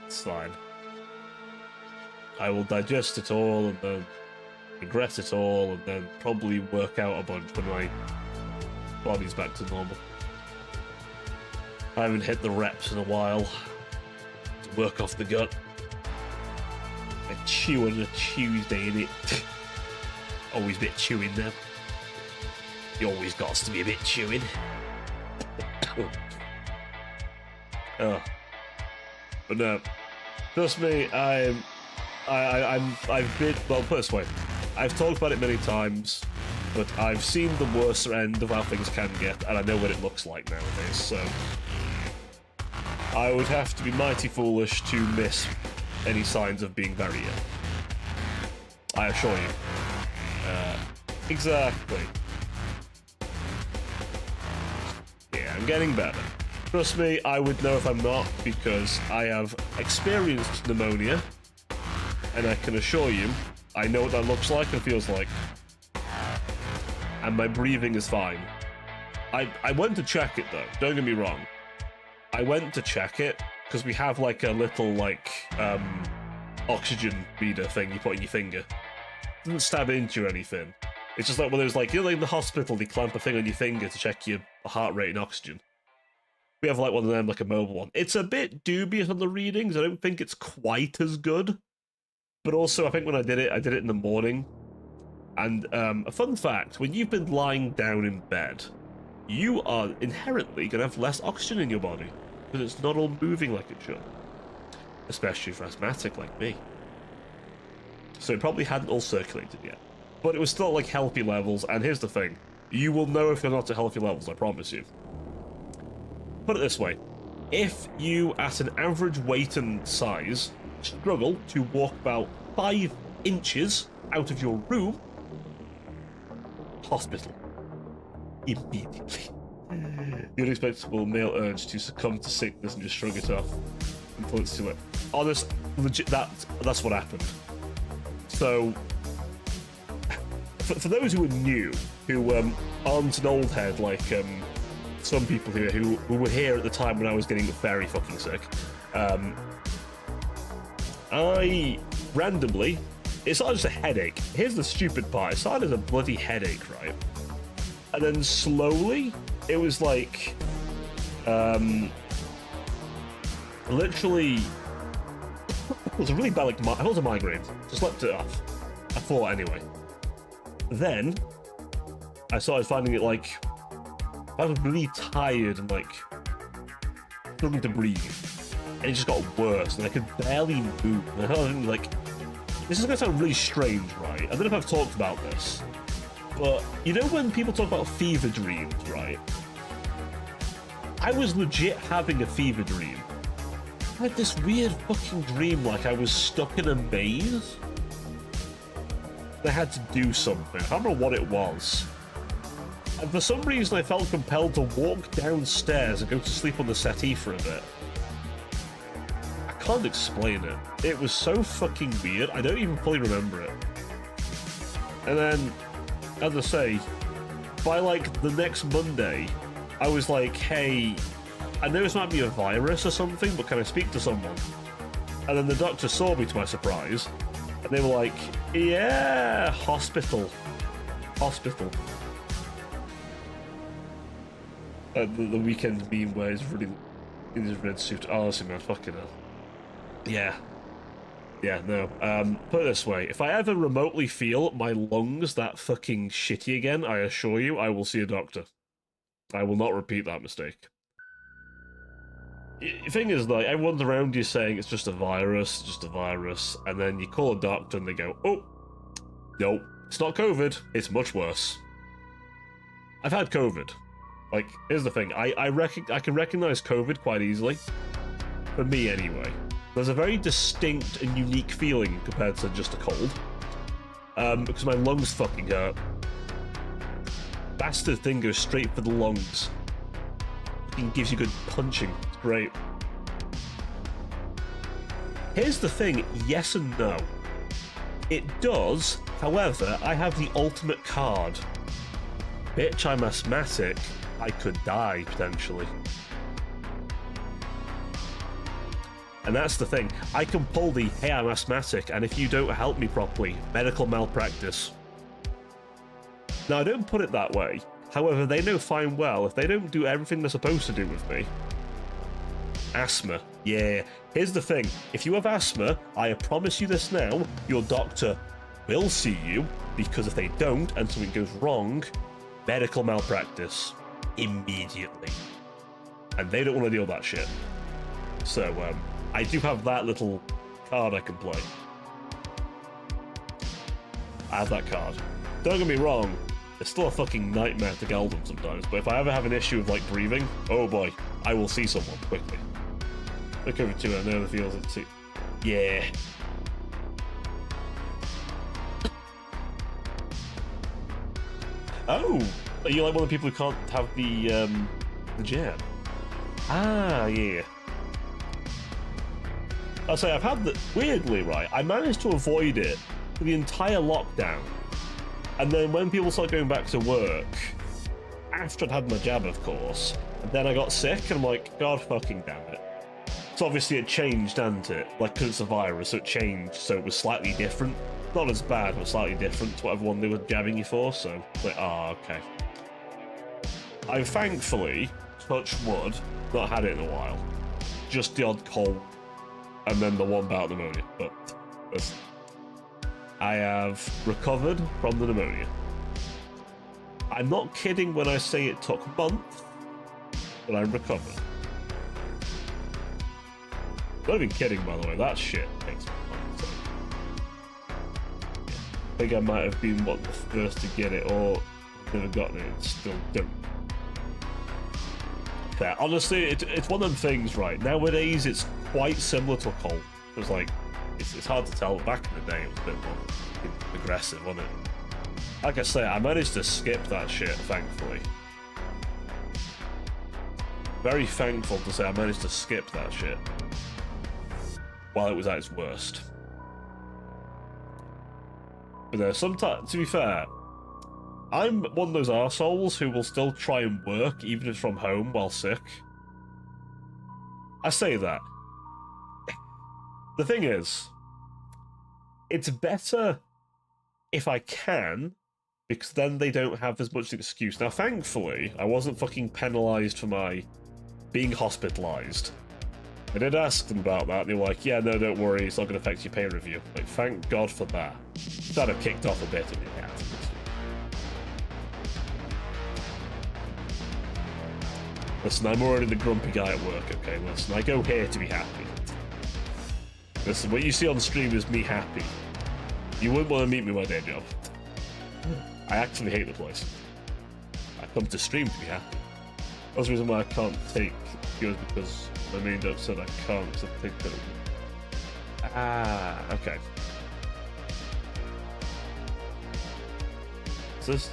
It's fine. I will digest it all and then regret it all and then probably work out a bunch when my body's back to normal. I haven't hit the reps in a while to work off the gut. A chew on a Tuesday, innit? Always a bit chewing now. You always got to be a bit chewing. Oh. But no. Trust me, I've been, well, put it this way. I've talked about it many times, but I've seen the worst end of how things can get, and I know what it looks like nowadays, so I would have to be mighty foolish to miss any signs of being very ill. I assure you. Exactly. Yeah, I'm getting better. Trust me, I would know if I'm not, because I have experienced pneumonia, and I can assure you, I know what that looks like and feels like. And my breathing is fine. I went to check it, though, don't get me wrong. I went to check it, because we have, like, a little, like, oxygen reader thing you put in your finger. It doesn't stab into you or anything. It's just like one of those, like, you know, like in the hospital, they clamp a thing on your finger to check your heart rate and oxygen. We have, like, one of them, like a mobile one. It's a bit dubious on the readings. I don't think it's quite as good. But also, I think when I did it in the morning. And a fun fact, when you've been lying down in bed, you are inherently going to have less oxygen in your body. Because it's not all moving like it should. Especially for asthmatic like me. So it probably hadn't all circulated yet. But it was still, like, healthy levels, and here's the thing. You will know if you're not at healthy levels, I promise you. Put it this way. If you, at an average weight and size, struggle to walk about 5 inches out of your room, hospital. Immediately. The unexpected male urge to succumb to sickness and just shrug it off until it's too late. Honest, legit, that's what happened. So, for those who are new, who aren't an old head like some people here who were here at the time when I was getting very fucking sick, I randomly, it's not just a headache. Here's the stupid part. It started as a bloody headache, right? And then slowly, it was like, literally, it was a really bad, like, I thought it was a migraine. So slept it off. I thought anyway. Then I started finding it like I was really tired and like struggling to breathe, and it just got worse, and I could barely move. And I was like, this is gonna sound really strange, right? I don't know if I've talked about this, but you know when people talk about fever dreams, right? I was legit having a fever dream. I had this weird fucking dream like I was stuck in a maze. I had to do something. I can't remember what it was. And for some reason I felt compelled to walk downstairs and go to sleep on the settee for a bit. I can't explain it. It was so fucking weird, I don't even fully remember it. And then, as I say, by like the next Monday, I was like, hey, I know this might be a virus or something, but can I speak to someone? And then the doctor saw me, to my surprise, and they were like, yeah, hospital. Hospital. The weekend meme where he's running in his red suit. Oh, that's man, fucking hell. Yeah. Yeah, no. Put it this way, if I ever remotely feel my lungs that fucking shitty again, I assure you, I will see a doctor. I will not repeat that mistake. The thing is, like, everyone's around you saying it's just a virus, and then you call a doctor and they go, oh, no, it's not COVID, it's much worse. I've had COVID. Like, here's the thing, I can recognize COVID quite easily. For me, anyway. There's a very distinct and unique feeling compared to just a cold. Because my lungs fucking hurt. Bastard thing goes straight for the lungs. It gives you good punching. It's great. Here's the thing, yes and no. It does, however, I have the ultimate card. Bitch, I'm asthmatic. I could die, potentially. And that's the thing. I can pull the, hey, I'm asthmatic, and if you don't help me properly, medical malpractice. Now, I don't put it that way. However, they know fine well, if they don't do everything they're supposed to do with me. Asthma. Yeah. Here's the thing. If you have asthma, I promise you this now, your doctor will see you, because if they don't, and something goes wrong, medical malpractice. Immediately. And they don't want to deal with that shit. So, I do have that little card I can play. I have that card. Don't get me wrong, it's still a fucking nightmare to get hold of sometimes, but if I ever have an issue with, like, breathing, oh boy, I will see someone quickly. Look over to it, I know the feels it too. Yeah. Oh! Are you like one of the people who can't have the jab? Ah, yeah. I'll say, I've had the... Weirdly, right, I managed to avoid it for the entire lockdown. And then when people started going back to work, after I'd had my jab, of course, and then I got sick, and I'm like, God fucking damn it. So obviously it changed, hadn't it? Like, because it's a virus, so it changed, so it was slightly different. Not as bad, but slightly different to what everyone they were jabbing you for, so like, okay. I've thankfully, touch wood, not had it in a while. Just the odd cold, and then the one bout of pneumonia, but I have recovered from the pneumonia. I'm not kidding when I say it took months, but I'm recovered. Not even kidding, by the way, that shit takes months. So. Yeah. I think I might have been one of the first to get it, or never gotten it, and still don't. Fair. Honestly, it's one of them things, right? Nowadays, it's quite similar to a cold. It's like, it's hard to tell. Back in the day, it was a bit more aggressive, wasn't it? Like I say, I managed to skip that shit, thankfully. Very thankful to say I managed to skip that shit while it was at its worst. But sometimes, to be fair, I'm one of those arseholes who will still try and work, even if from home, while sick. I say that. The thing is, it's better if I can, because then they don't have as much excuse. Now, thankfully, I wasn't fucking penalised for my being hospitalised. I did ask them about that, and they were like, yeah, no, don't worry, it's not going to affect your pay review. Like, thank God for that. That have kicked off a bit in the afterwards. Listen, I'm already the grumpy guy at work, okay? Listen, I go here to be happy. Listen, what you see on stream is me happy. You wouldn't want to meet me in my day job. I actually hate the place. I come to stream to be happy. That's the reason why I can't take viewers, because my main job said I can't, because I think that it would... Ah, okay. Is this...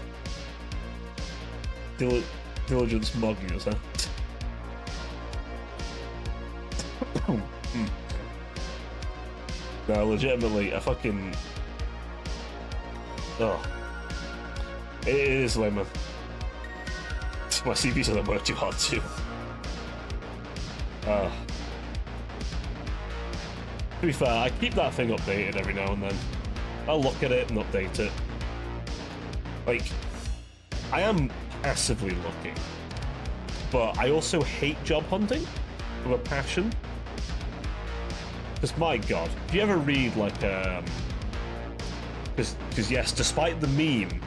Diligence mugging us, huh? No, legitimately, I fucking... Oh. It is lame, man. My CV's gonna work too hard, too. To be fair, I keep that thing updated every now and then. I'll look at it and update it. Like, I am passively looking, but I also hate job hunting with a passion. Because my god, if you ever read like because yes, despite the meme,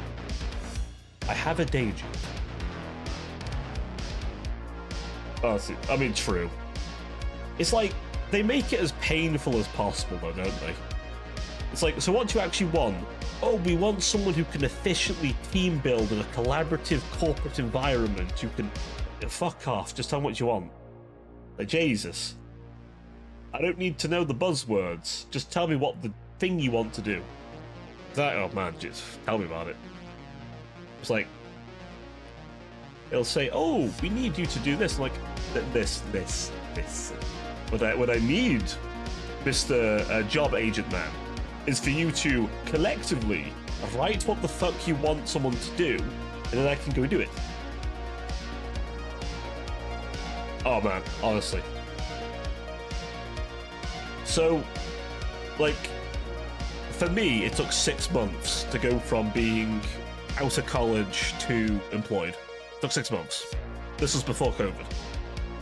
I have a day job. Oh, I mean, true. It's like they make it as painful as possible, though, don't they? It's like, so what do you actually want? Oh, we want someone who can efficiently team build in a collaborative corporate environment. You can fuck off. Just tell me what you want. Like, Jesus. I don't need to know the buzzwords. Just tell me what the thing you want to do. That, oh man, just tell me about it. It's like, they'll say, oh, we need you to do this. I'm like, this. What I need, Mr. Job Agent Man, is for you to collectively write what the fuck you want someone to do, and then I can go do it. Oh man, honestly. So, like, for me, it took 6 months to go from being out of college to employed. It took 6 months. This was before COVID.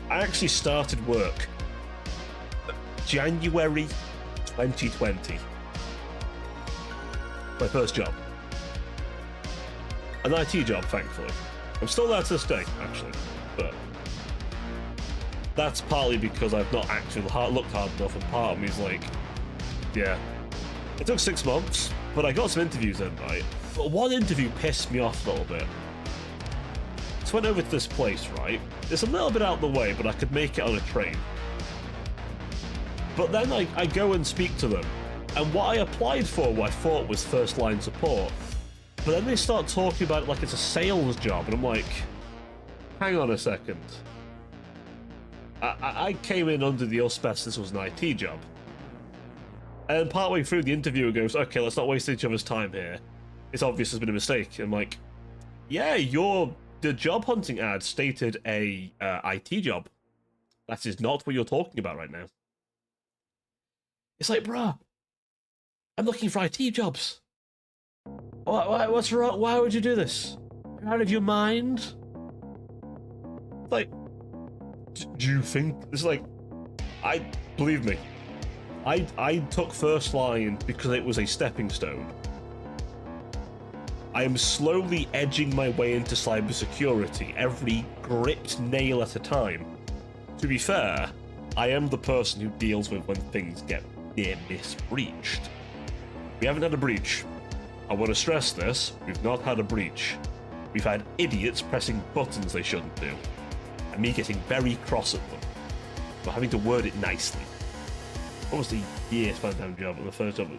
I actually started work January 2020. My first job. An IT job, thankfully. I'm still there to this day, actually, but that's partly because I've not actually looked hard enough, and part of me is like, yeah. It took 6 months, but I got some interviews in, right? But one interview pissed me off a little bit. So I went over to this place, right? It's a little bit out of the way, but I could make it on a train. But then I go and speak to them, and what I applied for, what I thought was first line support, but then they start talking about it like it's a sales job, and I'm like, hang on a second. I came in under the auspice this was an IT job. And partway through the interviewer goes, okay, let's not waste each other's time here. It's obvious there's been a mistake. I'm like, yeah, the job hunting ad stated a IT job. That is not what you're talking about right now. It's like, bruh, I'm looking for IT jobs. What's wrong? Why would you do this? You're out of your mind? Like, do you think it's like, believe me, I took first line because it was a stepping stone. I am slowly edging my way into cybersecurity, every gripped nail at a time. To be fair, I am the person who deals with when things get near breached. We haven't had a breach. I want to stress this, we've not had a breach. We've had idiots pressing buttons they shouldn't do, and me getting very cross at them, but having to word it nicely. Almost a year span-time job, and the first job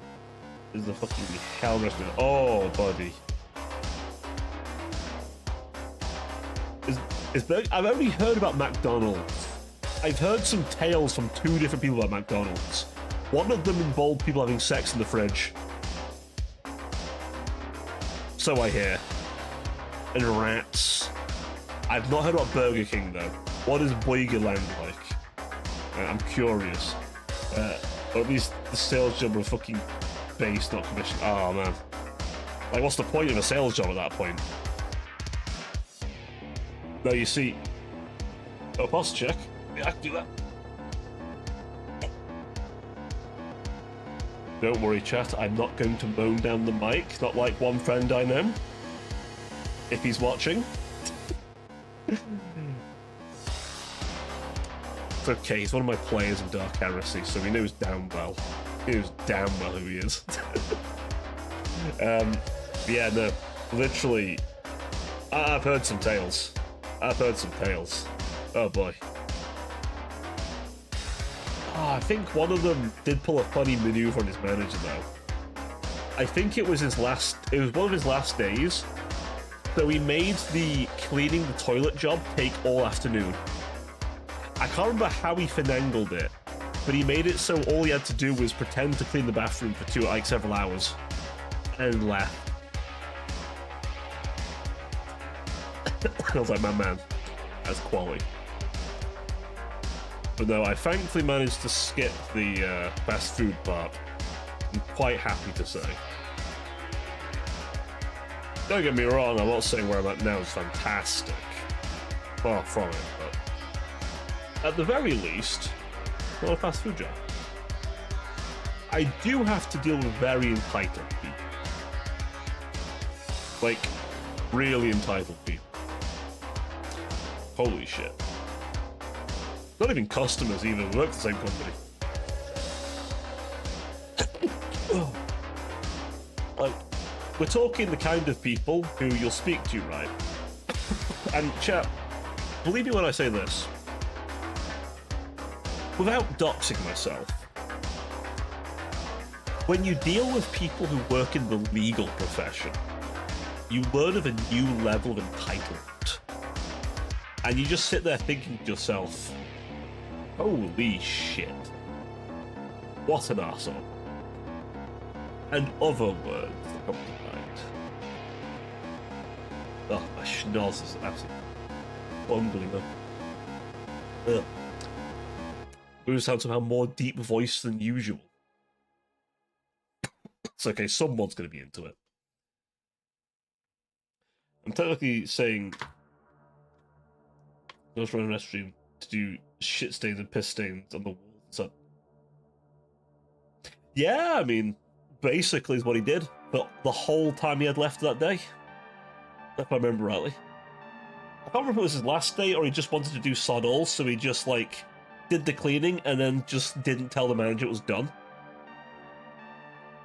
is the fucking hell restaurant. Oh, buddy. I've only heard about McDonald's. I've heard some tales from 2 different people about McDonald's. One of them involved people having sex in the fridge. So I hear. And rats. I've not heard about Burger King, though. What is Boygaland like? I'm curious. Or at least the sales job was fucking base, not commission. Oh, man. Like, what's the point of a sales job at that point? No, you see... Oh, posture check. Yeah, I can do that. Don't worry, chat. I'm not going to moan down the mic. Not like one friend I know. If he's watching. It's okay, he's one of my players in Dark Heresy, so he knows damn well. He knows damn well who he is. Yeah, no, literally, I've heard some tales. I've heard some tales. Oh boy. I think one of them did pull a funny maneuver on his manager though. I think it was one of his last days. So he made the cleaning the toilet job take all afternoon. I can't remember how he finagled it, but he made it so all he had to do was pretend to clean the bathroom for several hours, and left. I was like, my man, that's quality. But no, I thankfully managed to skip the fast food part. I'm quite happy to say. Don't get me wrong, I'm not saying where I'm at now is fantastic. Far from it, but at the very least, not a fast food job. I do have to deal with very entitled people. Like, really entitled people. Holy shit. Not even customers either, we work for the same company. Like, we're talking the kind of people who you'll speak to, right? And chat, believe me when I say this, without doxing myself, when you deal with people who work in the legal profession, you learn of a new level of entitlement. And you just sit there thinking to yourself, holy shit, what an arsehole. And other words that come to mind. Oh, my schnoz is absolutely bungling up. Ugh. We sound somehow more deep voice than usual. It's okay, someone's going to be into it. I'm technically saying I was running a restroom to do shit stains and piss stains on the wall. So, yeah, I mean, basically is what he did, but the whole time he had left that day, if I remember rightly. I can't remember if it was his last day or he just wanted to do sod all, so he just, like, did the cleaning and then just didn't tell the manager it was done.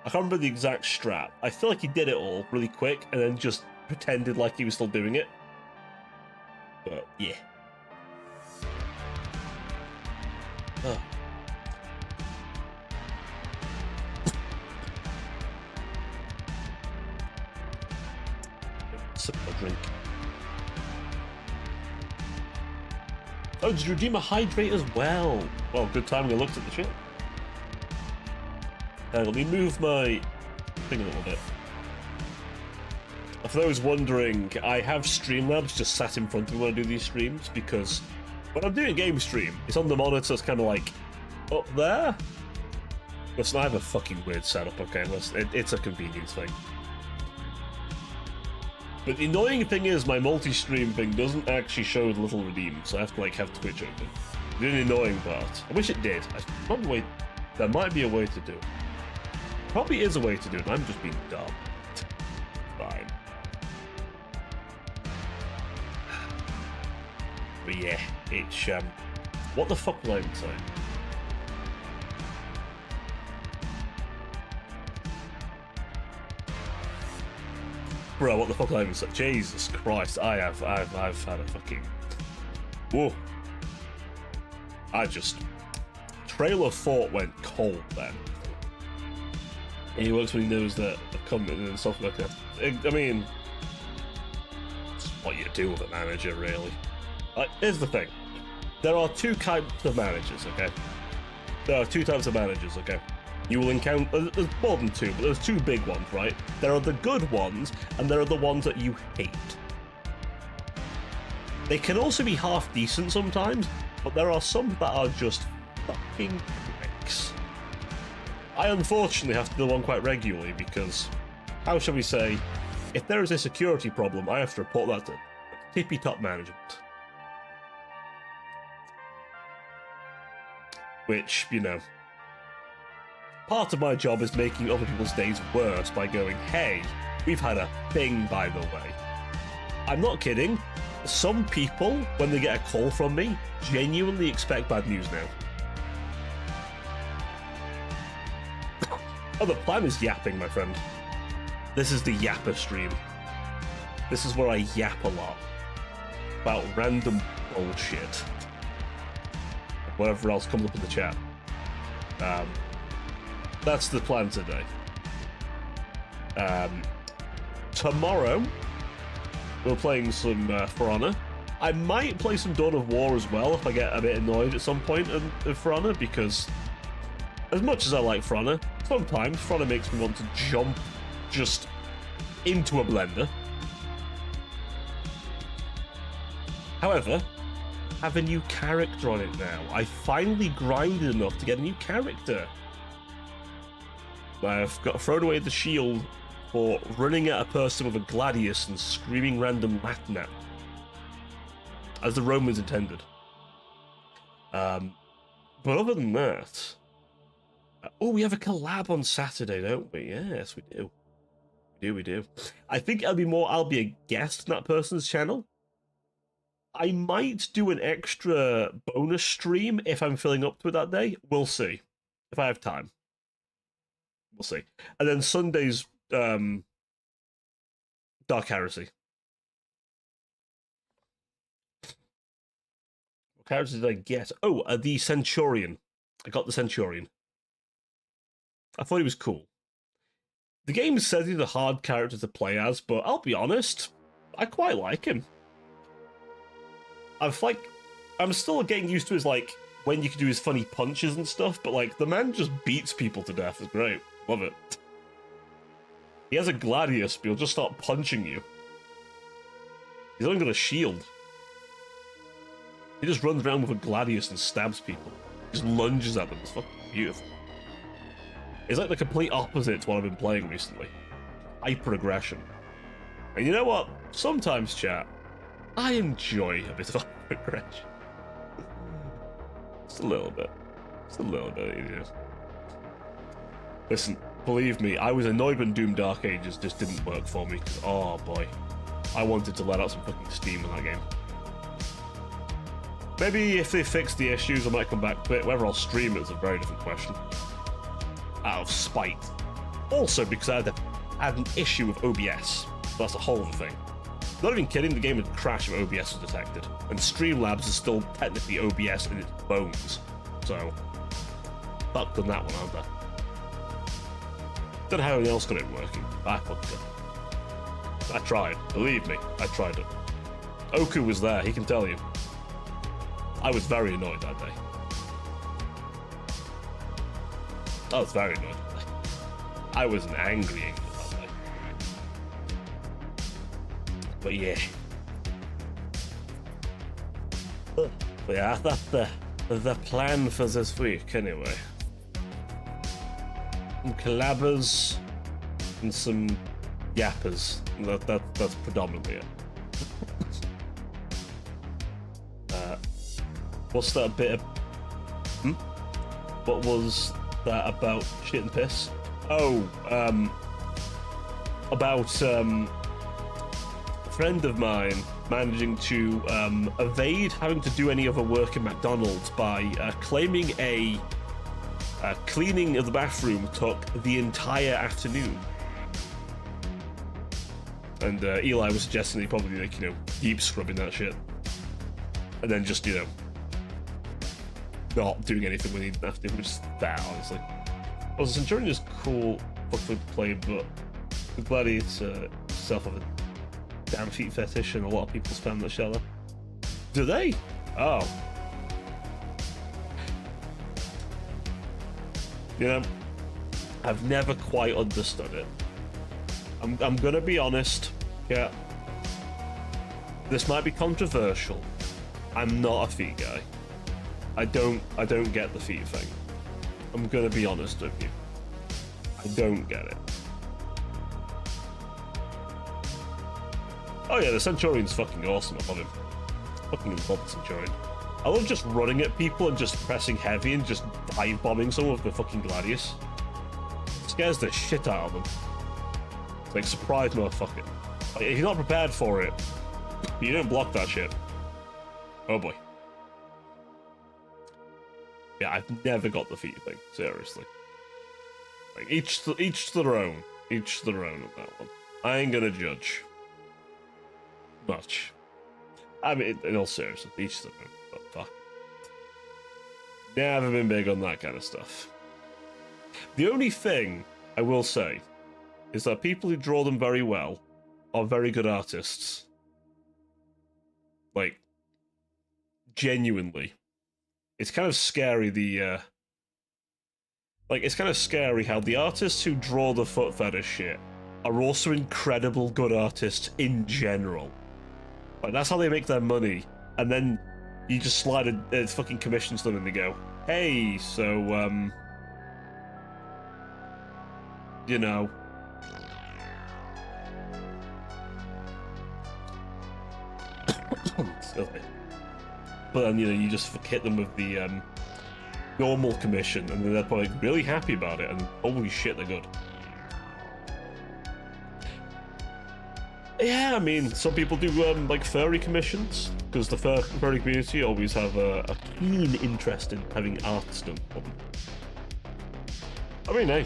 I can't remember the exact strat. I feel like he did it all really quick and then just pretended like he was still doing it. But, yeah. Oh. Sip of a drink. Oh, did you redeem a hydrate as well? Well, good timing I looked at the shit. Let me move my thing a little bit. For those wondering, I have Streamlabs just sat in front of me when I do these streams, because when I'm doing a game stream, it's on the monitor, it's kind of like up there. Listen, I have a fucking weird setup, okay? It's a convenience thing. But the annoying thing is, my multi-stream thing doesn't actually show the little redeem, so I have to like have Twitch open. The really annoying part. I wish it did. There might be a way to do it. Probably is a way to do it, I'm just being dumb. Fine. But yeah, it's, what the fuck was I even saying? Bro, what the fuck was I even saying? Jesus Christ, I've had a fucking... Whoa. Trail of thought went cold then. He works when he knows that the company and stuff like that. I mean, it's what you do with a manager, really. Here's the thing. There are two types of managers, okay? There are two types of managers, okay? You will encounter... There's more than two, but there's two big ones, right? There are the good ones, and there are the ones that you hate. They can also be half decent sometimes, but there are some that are just fucking pricks. I unfortunately have to do one quite regularly because, how shall we say, if there is a security problem, I have to report that to tippy top management. Which, you know, part of my job is making other people's days worse by going, hey, we've had a thing, by the way. I'm not kidding. Some people, when they get a call from me, genuinely expect bad news now. Oh, the plan is yapping, my friend. This is the yapper stream. This is where I yap a lot. About random bullshit. Whatever else comes up in the chat. That's the plan today. Tomorrow, we're playing some For Honor. I might play some Dawn of War as well if I get a bit annoyed at some point of For Honor, because as much as I like For Honor, sometimes For Honor makes me want to jump just into a blender. However, I have a new character on it now. I finally grinded enough to get a new character. I've got thrown away the shield for running at a person with a gladius and screaming random Latin at them, as the Romans intended. But other than that, oh, we have a collab on Saturday, don't we? Yes, we do. We do. I think I'll be a guest on that person's channel. I might do an extra bonus stream if I'm feeling up to it that day. We'll see. If I have time. We'll see. And then Sunday's Dark Heresy. What character did I get? Oh, the Centurion. I got the Centurion. I thought he was cool. The game says he's a hard character to play as, but I'll be honest, I quite like him. I'm still getting used to his, like, when you can do his funny punches and stuff, but, like, the man just beats people to death. It's great. Love it. He has a gladius, but he'll just start punching you. He's only got a shield. He just runs around with a gladius and stabs people. Just lunges at them. It's fucking beautiful. It's like the complete opposite to what I've been playing recently. Hyper-aggression. And you know what? Sometimes, chat, I enjoy a bit of hyper-aggression. Just a little bit. Just a little bit, you know. Listen, believe me, I was annoyed when Doom Dark Ages just didn't work for me. Oh boy. I wanted to let out some fucking steam in that game. Maybe if they fix the issues, I might come back to it. Whether I'll stream it is a very different question. Out of spite. Also because I had an issue with OBS. That's a whole other thing. Not even kidding, the game would crash if OBS was detected. And Streamlabs is still technically OBS in its bones. So, fucked on that one, aren't I? Don't know how anyone else got it working. I fucked it. I tried. Believe me, I tried it. Oku was there, he can tell you. I was very annoyed that day. I was very annoyed that day. I was an angry English that day. But yeah. But yeah, that's the plan for this week anyway. Some collabers and some yappers. That's predominantly it. What's that bit of... What was that about shit and piss? Oh, about a friend of mine managing to evade having to do any other work in McDonald's by claiming a cleaning of the bathroom took the entire afternoon. And Eli was suggesting he probably, like, you know, deep scrubbing that shit. And then just, you know, not doing anything when he didn't have to, which is bad, honestly. Well, the Centurion is cool, hopefully to play, but I'm glad it's self of a damn feet fetish, and a lot of people spam the sheller. Do they? Oh. You know, I've never quite understood it. I'm gonna be honest, yeah. This might be controversial. I'm not a feet guy. I don't get the feet thing. I'm gonna be honest with you. I don't get it. Oh yeah, the Centurion's fucking awesome. I love him. Fucking love the Centurion. I love just running at people and just pressing heavy and just dive bombing someone with the fucking gladius. It scares the shit out of them. It's like, surprise motherfucker. Like, if you're not prepared for it, You don't block that shit. Oh boy. Yeah, I've never got the feet thing, seriously. Like, each to their own. Each to their own on that one. I ain't gonna judge. Much. I mean, in all seriousness, each to their own. But fuck. Never been big on that kind of stuff. The only thing I will say is that people who draw them very well are very good artists. Like, genuinely. It's kind of scary, it's kind of scary how the artists who draw the foot fetish shit are also incredible good artists in general. Like, that's how they make their money, and then you just slide a fucking commissions them and they go, hey, so, you know... Excuse me. But then, you know, you just hit them with the normal commission, and then they're probably really happy about it, and holy shit, they're good. Yeah, I mean, some people do like furry commissions, because the furry community always have a keen interest in having arts done for them. I mean, hey,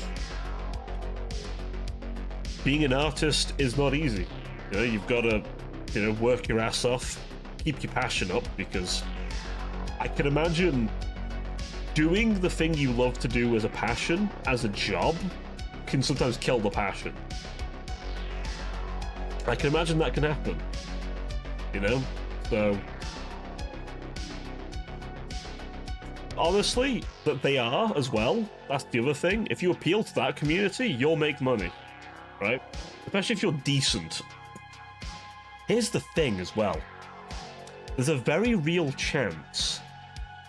being an artist is not easy. You know, you've got to, you know, work your ass off, keep your passion up, because I can imagine doing the thing you love to do as a passion, as a job, can sometimes kill the passion. I can imagine that can happen, you know? So, honestly, that they are as well, that's the other thing. If you appeal to that community, you'll make money, right? Especially if you're decent. Here's the thing as well. There's a very real chance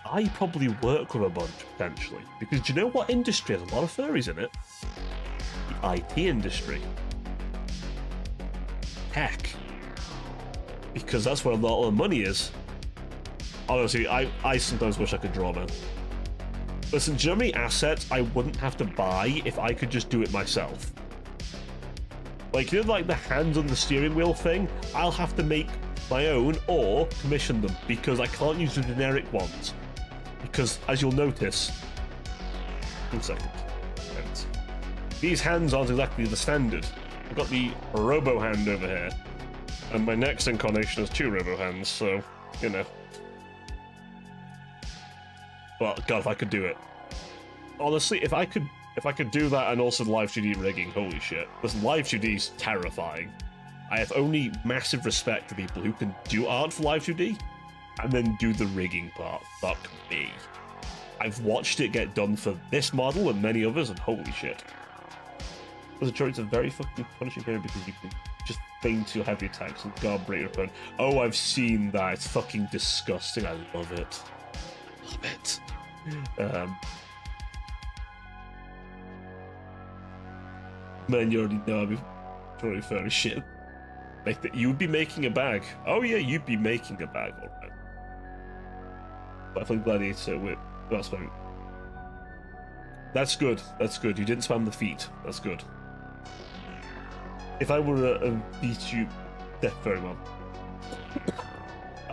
I probably work with a bunch, potentially. Because do you know what industry has a lot of furries in it? The IT industry. Tech. Because that's where a lot of the money is. Honestly, I sometimes wish I could draw, man. Listen, do you know how many assets I wouldn't have to buy if I could just do it myself? Like, you know, like the hands on the steering wheel thing? I'll have to make my own or commission them because I can't use the generic ones. Because, as you'll notice... 1 second. These hands aren't exactly the standard. I've got the Robo Hand over here. And my next incarnation has 2 Robo Hands, so, you know. But, God, if I could do it. Honestly, if I could do that and also live 2D rigging, holy shit. Because live 2D is terrifying. I have only massive respect for people who can do art for live 2D and then do the rigging part. Fuck me. I've watched it get done for this model and many others, and holy shit. As a choice, it's a very fucking punishing game because you can just feint your heavy attacks and guard break your opponent. Oh, I've seen that. It's fucking disgusting. I love it. Love it. Man, you already know I'm totally furry shit. Like that, you would be making a bag. Oh yeah, you'd be making a bag, alright. But I think Gladiator with that's fine. That's good. That's good. You didn't spam the feet. That's good. If I were a VTube furry model.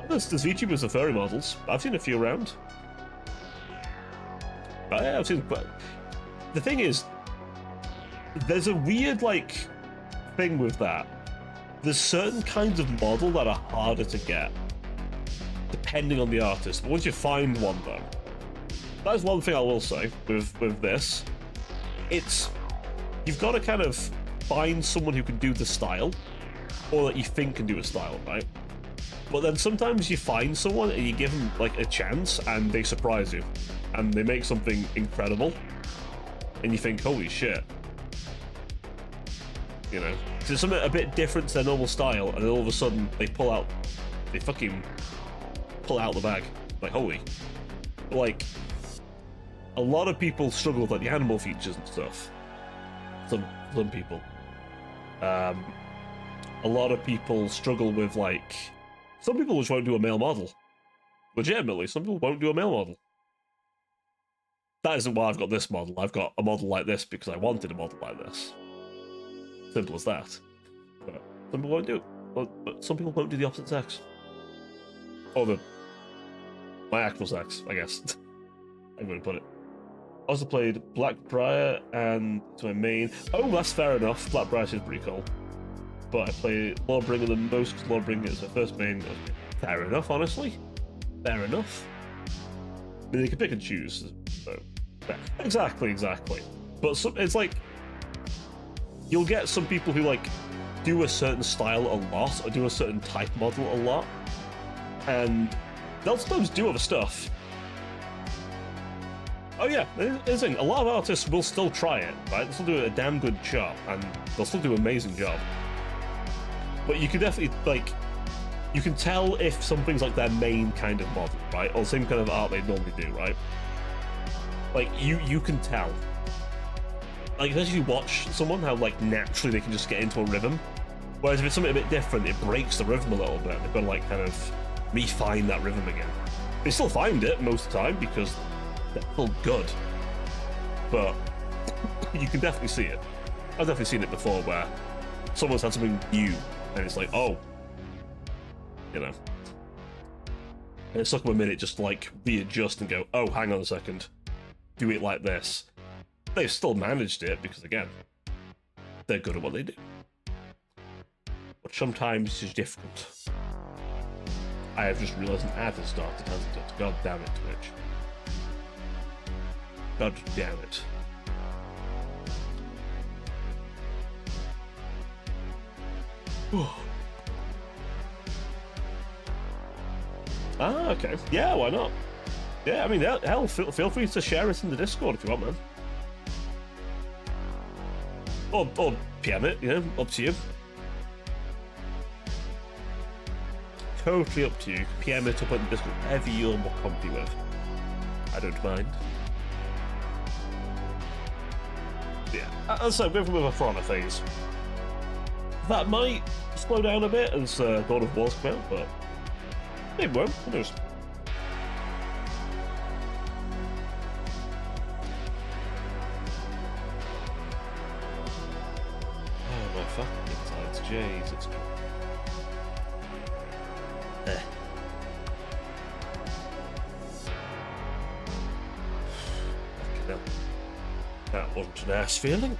There's VTubers of furry models. I've seen a few around. But yeah, I've seen. But the thing is, there's a weird like thing with that. There's certain kinds of model that are harder to get, depending on the artist. But once you find one, though, that's one thing I will say with this. It's you've got to kind of find someone who can do the style, or that you think can do a style, right? But then sometimes you find someone and you give them like a chance, and they surprise you, and they make something incredible, and you think, holy shit. You know, there's something a bit different to their normal style, and then all of a sudden they fucking pull out the bag. Like, holy. Like, a lot of people struggle with like the animal features and stuff. Some people. A lot of people struggle with like, some people just won't do a male model. Legitimately, some people won't do a male model. That isn't why I've got this model. I've got a model like this because I wanted a model like this. Simple as that. But some people won't do it. But some people won't do the opposite sex. Or my actual sex, I guess. I'm going to put it. I also played Blackbriar, and it's my main. Oh, that's fair enough. Blackbriar is pretty cool. But I play Lordbringer the most, because Lordbringer is my first main. Fair enough, honestly. Fair enough. I mean, they can pick and choose. So, yeah. Exactly. But it's like, you'll get some people who, like, do a certain style a lot, or do a certain type model a lot, and they'll sometimes do other stuff. Oh yeah, here's the thing, a lot of artists will still try it, right? They'll still do a damn good job, and they'll still do an amazing job. But you can definitely, like, you can tell if something's like their main kind of model, right? Or the same kind of art they normally do, right? Like, you can tell. Like, especially if you watch someone, how, like, naturally they can just get into a rhythm. Whereas if it's something a bit different, it breaks the rhythm a little bit. They've got to, like, kind of refine that rhythm again. They still find it most of the time, because they're still good. But you can definitely see it. I've definitely seen it before, where someone's had something new, and it's like, oh, you know. And it took them a minute just to, like, readjust and go, oh, hang on a second, do it like this. They've still managed it, because, again, they're good at what they do. But sometimes it's difficult. I have just realised an ad has started, hasn't it? God damn it, Twitch. God damn it. Ah, okay. Yeah, why not? Yeah, I mean, hell, feel free to share it in the Discord if you want, man. Or PM it, you know, up to you. Totally up to you. PM it up on the Discord, whatever you're more comfy with. I don't mind. Yeah, as I said, we're with a For Honor phase. That might slow down a bit as God of War's come out, but maybe won't. Who knows? Oh my fucking insides, Jesus. That wasn't an ass feeling.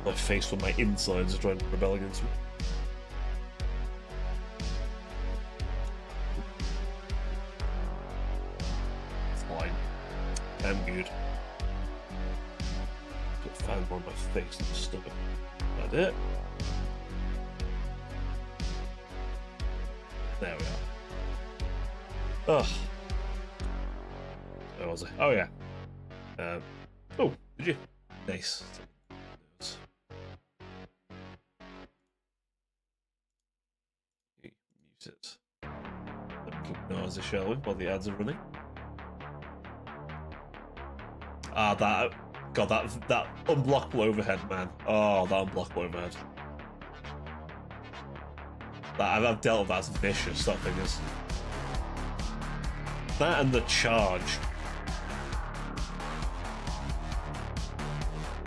My face with my insides are trying to rebel against me. Fine. I'm good. Put a fan on my face and stomach. That it? There we are. Ugh. Where was I? Oh yeah. Oh, did you? Nice. Mute it. Let me keep noise, shall we, while the ads are running? Ah, that. God, that unblockable overhead, man. Oh, that unblockable overhead. I've dealt with that as vicious, that thing is. That and the charge.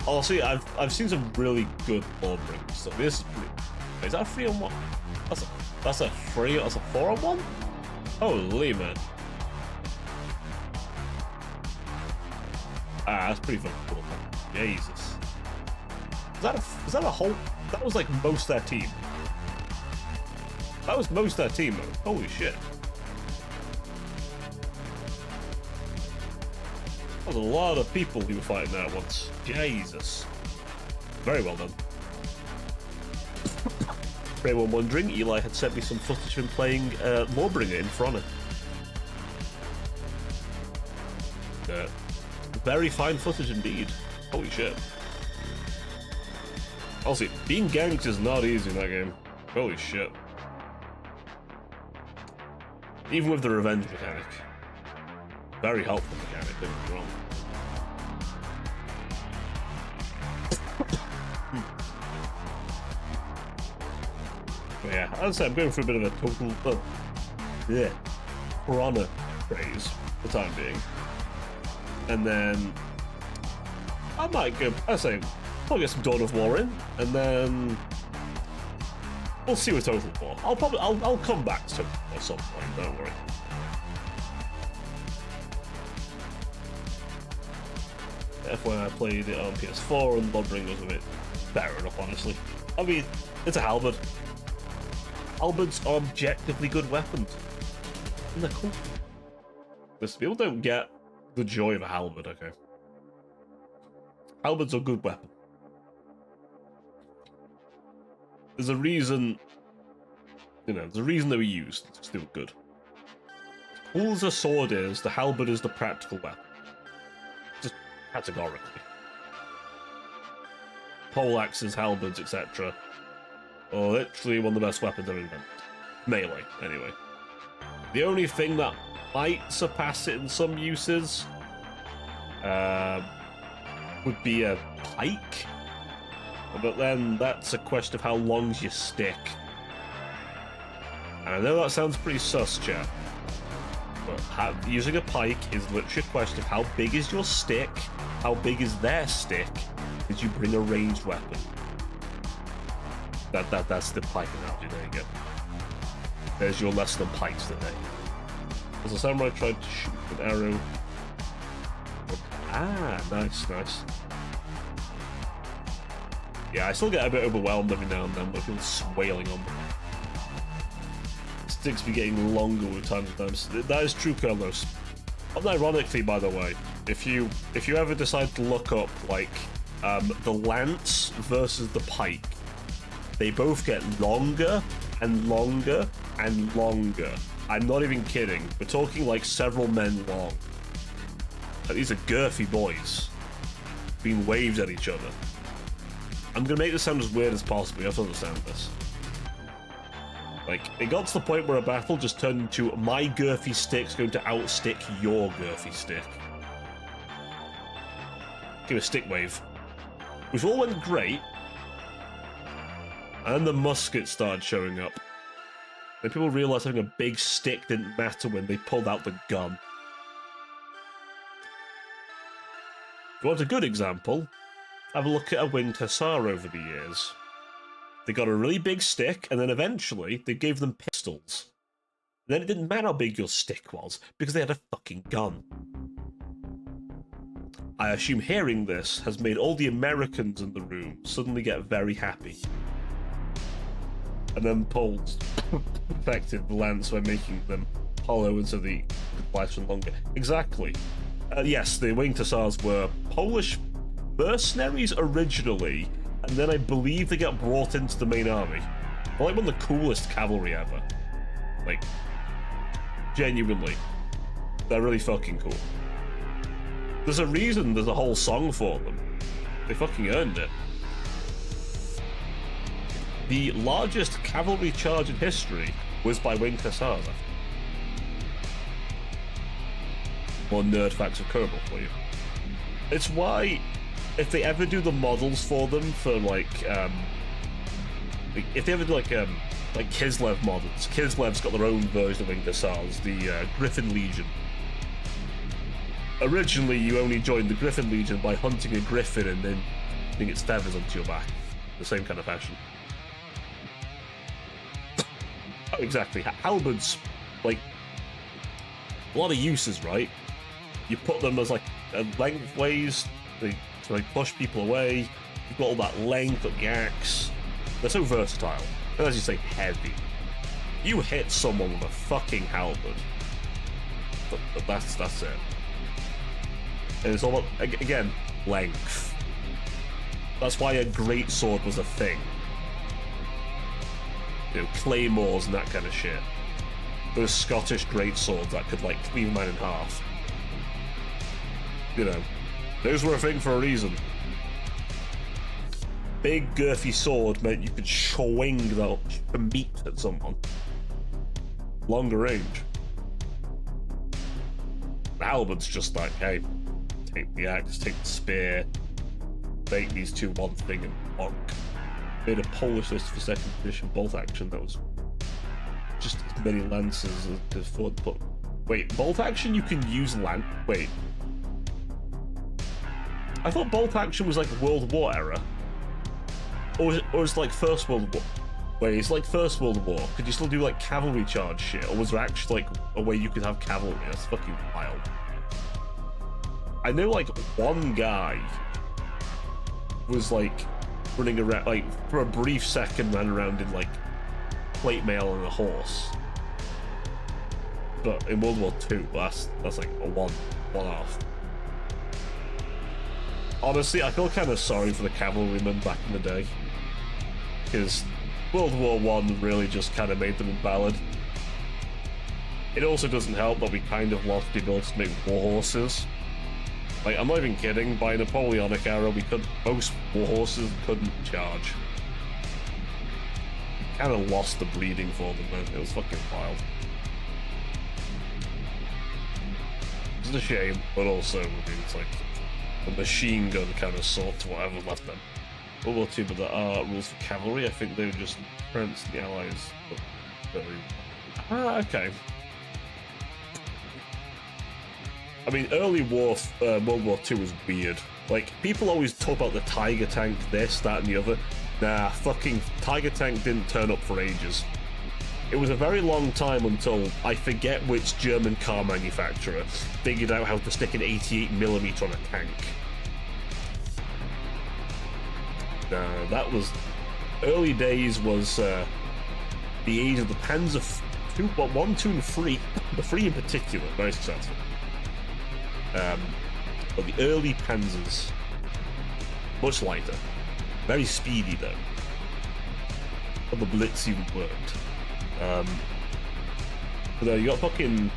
Honestly, I've seen some really good Lordbringer stuff. This is pretty. Wait, is that a 3-on-1? That's a 4-on-1? Holy man. Ah, that's pretty fucking cool. Jesus. Is that a whole? That was like most of their team. That was most of their team, though. Holy shit. That was a lot of people who were fighting there at once. Jesus. Very well done. For anyone wondering, Eli had sent me some footage of him playing Lawbringer in For Honor. Very fine footage indeed. Holy shit. Also, being ganked is not easy in that game. Holy shit. Even with the revenge mechanic. Very helpful mechanic, don't get me wrong. But yeah, as I said, I'm going for a bit of a total For Honor phase for the time being. And then I might go, I say, I'll get some Dawn of War in, and then We'll see with Total War. I'll come back to Total War at some point, don't worry. FYI, I played it on PS4 and Bloodring was a bit better enough, honestly. I mean, it's a halberd. Halberds are objectively good weapons. And they're cool. Listen, people don't get the joy of a halberd, okay? Halberds are good weapons. There's a reason, there's a reason they were used. It's still good. As cool as a sword is, the halberd is the practical weapon. Just categorically. Poleaxes, halberds, etc. are literally one of the best weapons ever invented. Melee, anyway. The only thing that might surpass it in some uses would be a pike. But then that's a question of how long's your stick. And I know that sounds pretty sus, chat. But using a pike is literally a question of how big is your stick, how big is their stick, did you bring a ranged weapon? That's the pike analogy, there you go. There's your lesson on pikes today. As a samurai tried to shoot an arrow. Ah, nice. Yeah, I still get a bit overwhelmed every now and then, but I feel wailing on them. Sticks be getting longer with time to time. That is true, Carlos. Unironically, by the way, if you ever decide to look up like the lance versus the pike, they both get longer and longer and longer. I'm not even kidding. We're talking like several men long. Like, these are girthy boys being waved at each other. I'm gonna make this sound as weird as possible. You have to understand this. Like, it got to the point where a battle just turned into my girthy stick's going to outstick your girthy stick. Give a stick wave. Which all went great. And then the muskets started showing up. Then people realised having a big stick didn't matter when they pulled out the gun. If you want a good example, have a look at a Winged Hussar over the years. They got a really big stick, and then eventually they gave them pistols. And then it didn't matter how big your stick was, because they had a fucking gun. I assume hearing this has made all the Americans in the room suddenly get very happy. And then perfected the lance by making them hollow and so the lighter and longer. Exactly. Yes, the Winged Hussars were Polish mercenaries originally, and then I believe they got brought into the main army. They're like one of the coolest cavalry ever. Like, genuinely. They're really fucking cool. There's a reason there's a whole song for them. They fucking earned it. The largest cavalry charge in history was by Winged Hussars. More nerd facts of Kerbal for you. It's why, if they ever do the models for them for if they ever do like Kislev models, Kislev's got their own version of Winged Hussars, the Griffin Legion. Originally, you only joined the Griffin Legion by hunting a griffin and then putting its feathers onto your back. The same kind of fashion. Oh, exactly. Halberds, like, a lot of uses, right? You put them as like lengthways to like push people away. You've got all that length of the axe. They're so versatile. And as you say, heavy. You hit someone with a fucking halberd. But that's it. And it's all about, again, length. That's why a greatsword was a thing. You know, claymores and that kind of shit. Those Scottish greatswords that could, like, cleave a man in half. You know, those were a thing for a reason. Big, girthy sword meant you could swing the meat at someone. Longer range. The halberd's just like, hey, take the axe, take the spear, make these two one thing and bonk. Made a Polish list for 2nd edition bolt action that was just as many lances as for. But wait, bolt action you can use wait. I thought bolt action was like World War era. Or was it like First World War? Wait, it's like First World War. Could you still do like cavalry charge shit, or was there actually like a way you could have cavalry? That's fucking wild. I know like one guy was like running around, like for a brief second ran around in like plate mail on a horse. But in World War II, that's like a one-off. Honestly, I feel kind of sorry for the cavalrymen back in the day, because World War I really just kind of made them invalid. It also doesn't help that we kind of lost the ability to make war horses. Like, I'm not even kidding, by Napoleonic era, most war horses couldn't charge. We kind of lost the breeding for them, man. It was fucking wild. It's a shame, but also, I mean, it's like a machine gun kind of sorts whatever left them. World War II, but there are rules for cavalry. I think they were just France and the Allies. Okay. I mean, early war, World War II was weird. Like, people always talk about the Tiger tank, this, that, and the other. Nah, fucking Tiger tank didn't turn up for ages. It was a very long time until I forget which German car manufacturer figured out how to stick an 88mm on a tank. Nah, that was... Early days was the age of the Panzer 1, 2, and 3. The 3 in particular, very successful. But the early Panzers, much lighter. Very speedy, though. But the Blitz even worked. But you got fucking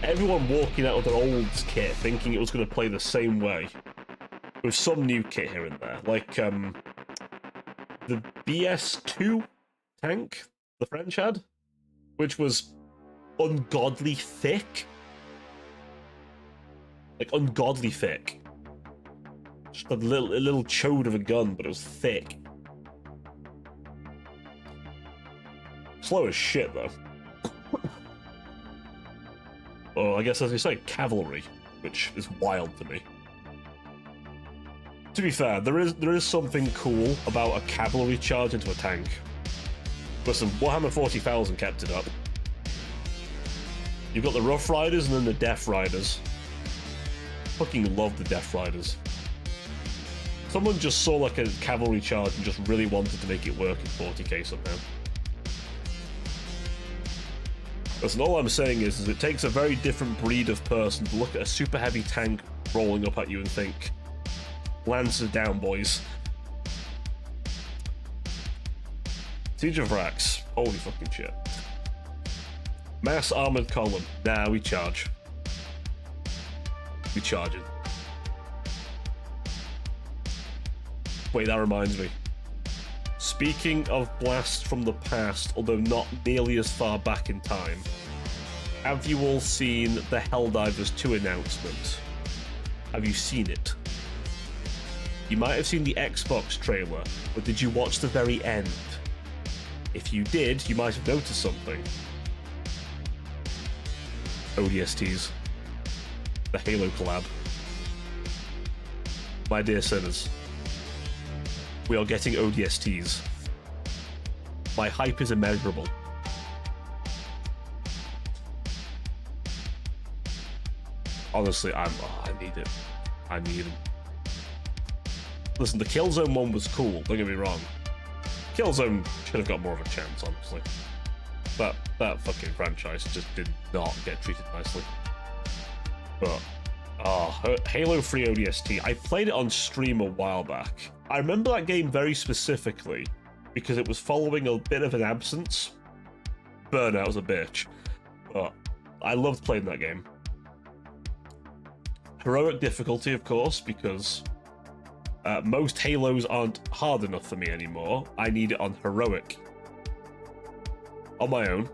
everyone walking out of their old kit thinking it was going to play the same way, with some new kit here and there, like the BS2 tank the French had, which was ungodly thick, like ungodly thick. Just a little chode of a gun, but it was thick. Slow as shit, though. Well, I guess as you say, cavalry, which is wild to me. To be fair, there is something cool about a cavalry charge into a tank. Listen, Warhammer 40,000 kept it up. You've got the Rough Riders and then the Death Riders. Fucking love the Death Riders. Someone just saw like a cavalry charge and just really wanted to make it work in 40k somehow. Listen, all I'm saying is it takes a very different breed of person to look at a super heavy tank rolling up at you and think, Lancers down, boys. Siege of Vrax. Holy fucking shit. Mass armored column. Nah, we charge. We charge it. Wait, that reminds me. Speaking of blasts from the past, although not nearly as far back in time, have you all seen the Helldivers 2 announcement? Have you seen it? You might have seen the Xbox trailer, but did you watch the very end? If you did, you might have noticed something. ODSTs. The Halo collab. My dear sinners, we are getting ODSTs. My hype is immeasurable. Honestly, I need it. I need them. Listen, the Killzone one was cool, don't get me wrong. Killzone should have got more of a chance, honestly. That fucking franchise just did not get treated nicely. But, Halo 3 ODST, I played it on stream a while back. I remember that game very specifically because it was following a bit of an absence. Burnout was a bitch. But I loved playing that game. Heroic difficulty, of course, because most Halos aren't hard enough for me anymore. I need it on heroic. On my own.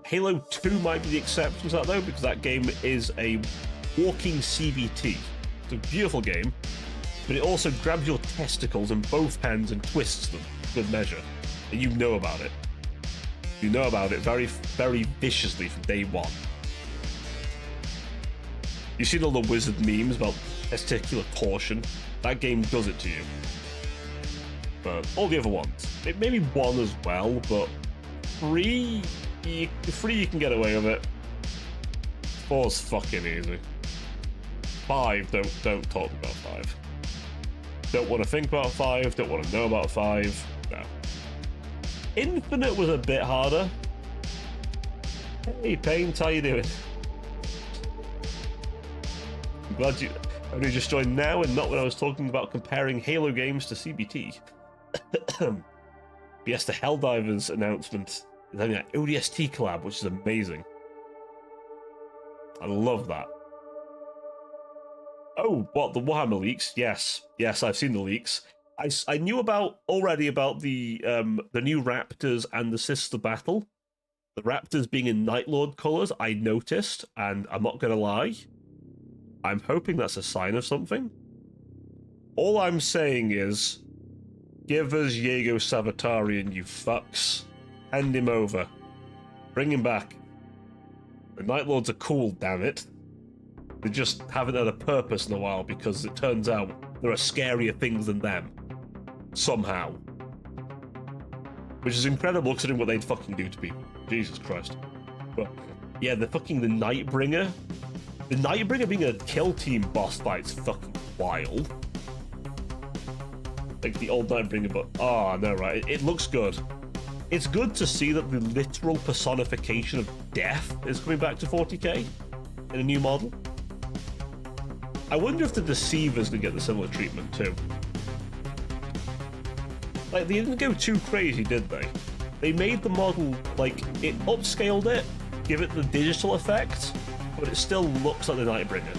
Halo 2 might be the exception to that, though, because that game is a walking CVT. It's a beautiful game, but it also grabs your testicles in both hands and twists them with measure. And you know about it. You know about it very, very viciously from day one. You've seen all the wizard memes about testicular torsion. That game does it to you. but all the other ones. Maybe 1 as well, but 3, 3 you can get away with it. 4's fucking easy. 5, don't talk about 5. Don't want to think about 5, don't want to know about 5. No. Infinite was a bit harder. Hey, Paint, how you doing? I'm glad you only just joined now and not when I was talking about comparing Halo games to CBT. Yes, the Helldivers announcement is having an ODST collab, which is amazing. I love that. Oh, what, the Warhammer leaks? Yes, I've seen the leaks. I knew already about the new Raptors and the Sister Battle. The Raptors being in Night Lord colors, I noticed, and I'm not gonna lie, I'm hoping that's a sign of something. All I'm saying is, give us Jaego Savatarian, you fucks. Hand him over. Bring him back. The Night Lords are cool, damn it. They just haven't had a purpose in a while because it turns out there are scarier things than them. Somehow. Which is incredible considering what they'd fucking do to people. Jesus Christ. But yeah, the Nightbringer. The Nightbringer being a kill team boss fight's fucking wild. Like the old Nightbringer, but oh no, right. It looks good. It's good to see that the literal personification of death is coming back to 40k in a new model. I wonder if the Deceiver's gonna get the similar treatment too. Like, they didn't go too crazy, did they? They made the model, like, it upscaled it, give it the digital effect, but it still looks like the Nightbringer.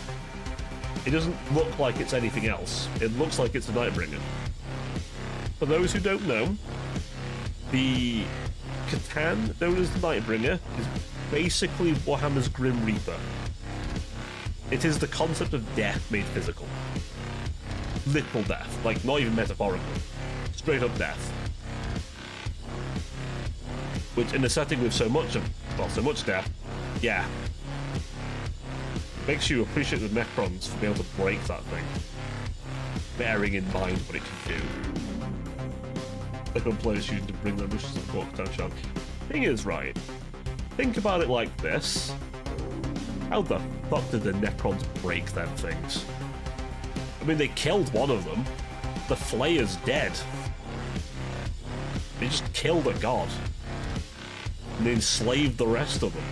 It doesn't look like it's anything else. It looks like it's a Nightbringer. For those who don't know, the Catan, known as the Nightbringer, is basically Warhammer's Grim Reaper. It is the concept of death made physical. Literal death, like not even metaphorical. Straight up death. Which in a setting with so much death, yeah. Makes you appreciate the Necrons for being able to break that thing. Bearing in mind what it can do. Like when players choosing to bring their wishes and walk down chance. Thing is, right, think about it like this. How the fuck did the Necrons break them things? I mean, they killed one of them. The Flayer's dead. They just killed a god. And they enslaved the rest of them.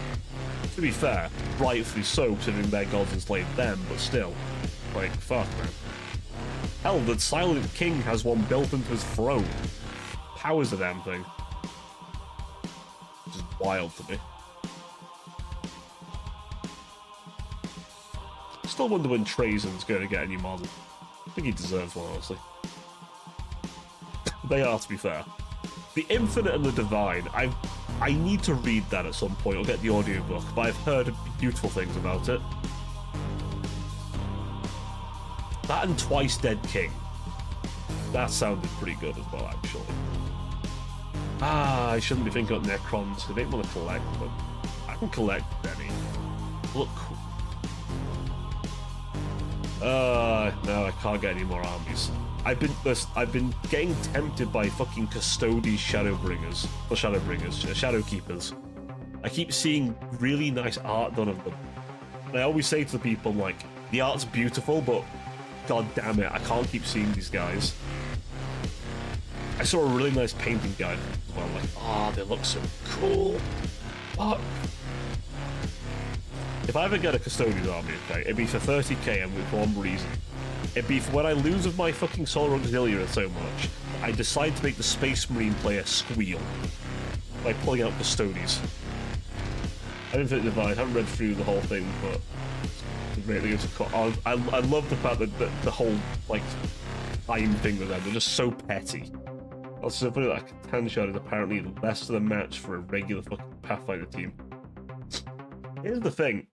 To be fair, rightfully so, considering their gods enslaved them, but still. Like, fuck, man. Hell, the Silent King has one built into his throne. Powers the damn thing. Which is wild to me. Still wonder when Trazen's going to get a new model. I think he deserves one, honestly. They are, to be fair. The Infinite and the Divine, I need to read that at some point, or get the audiobook, but I've heard beautiful things about it. That and Twice Dead King. That sounded pretty good as well, actually. I shouldn't be thinking about Necrons. They don't want to collect them. I can collect any. Look cool. No, I can't get any more armies. I've been getting tempted by fucking Custodes Shadowbringers. Or Shadowbringers, Shadowkeepers. I keep seeing really nice art done of them. And I always say to the people, like, the art's beautiful, but god damn it, I can't keep seeing these guys. I saw a really nice painting guide as well, like, they look so cool. Fuck. If I ever get a Custodian army, okay, it'd be for 30k and for one reason. It'd be for when I lose of my fucking Solar Auxilia so much, I decide to make the Space Marine player squeal by pulling out Custodes. I didn't think Divine, I haven't read through the whole thing, but I love the fact that the whole, like, time thing with them, they're just so petty. Also, funny that Catan Shard is apparently less than a match for a regular fucking Pathfinder team. Here's the thing.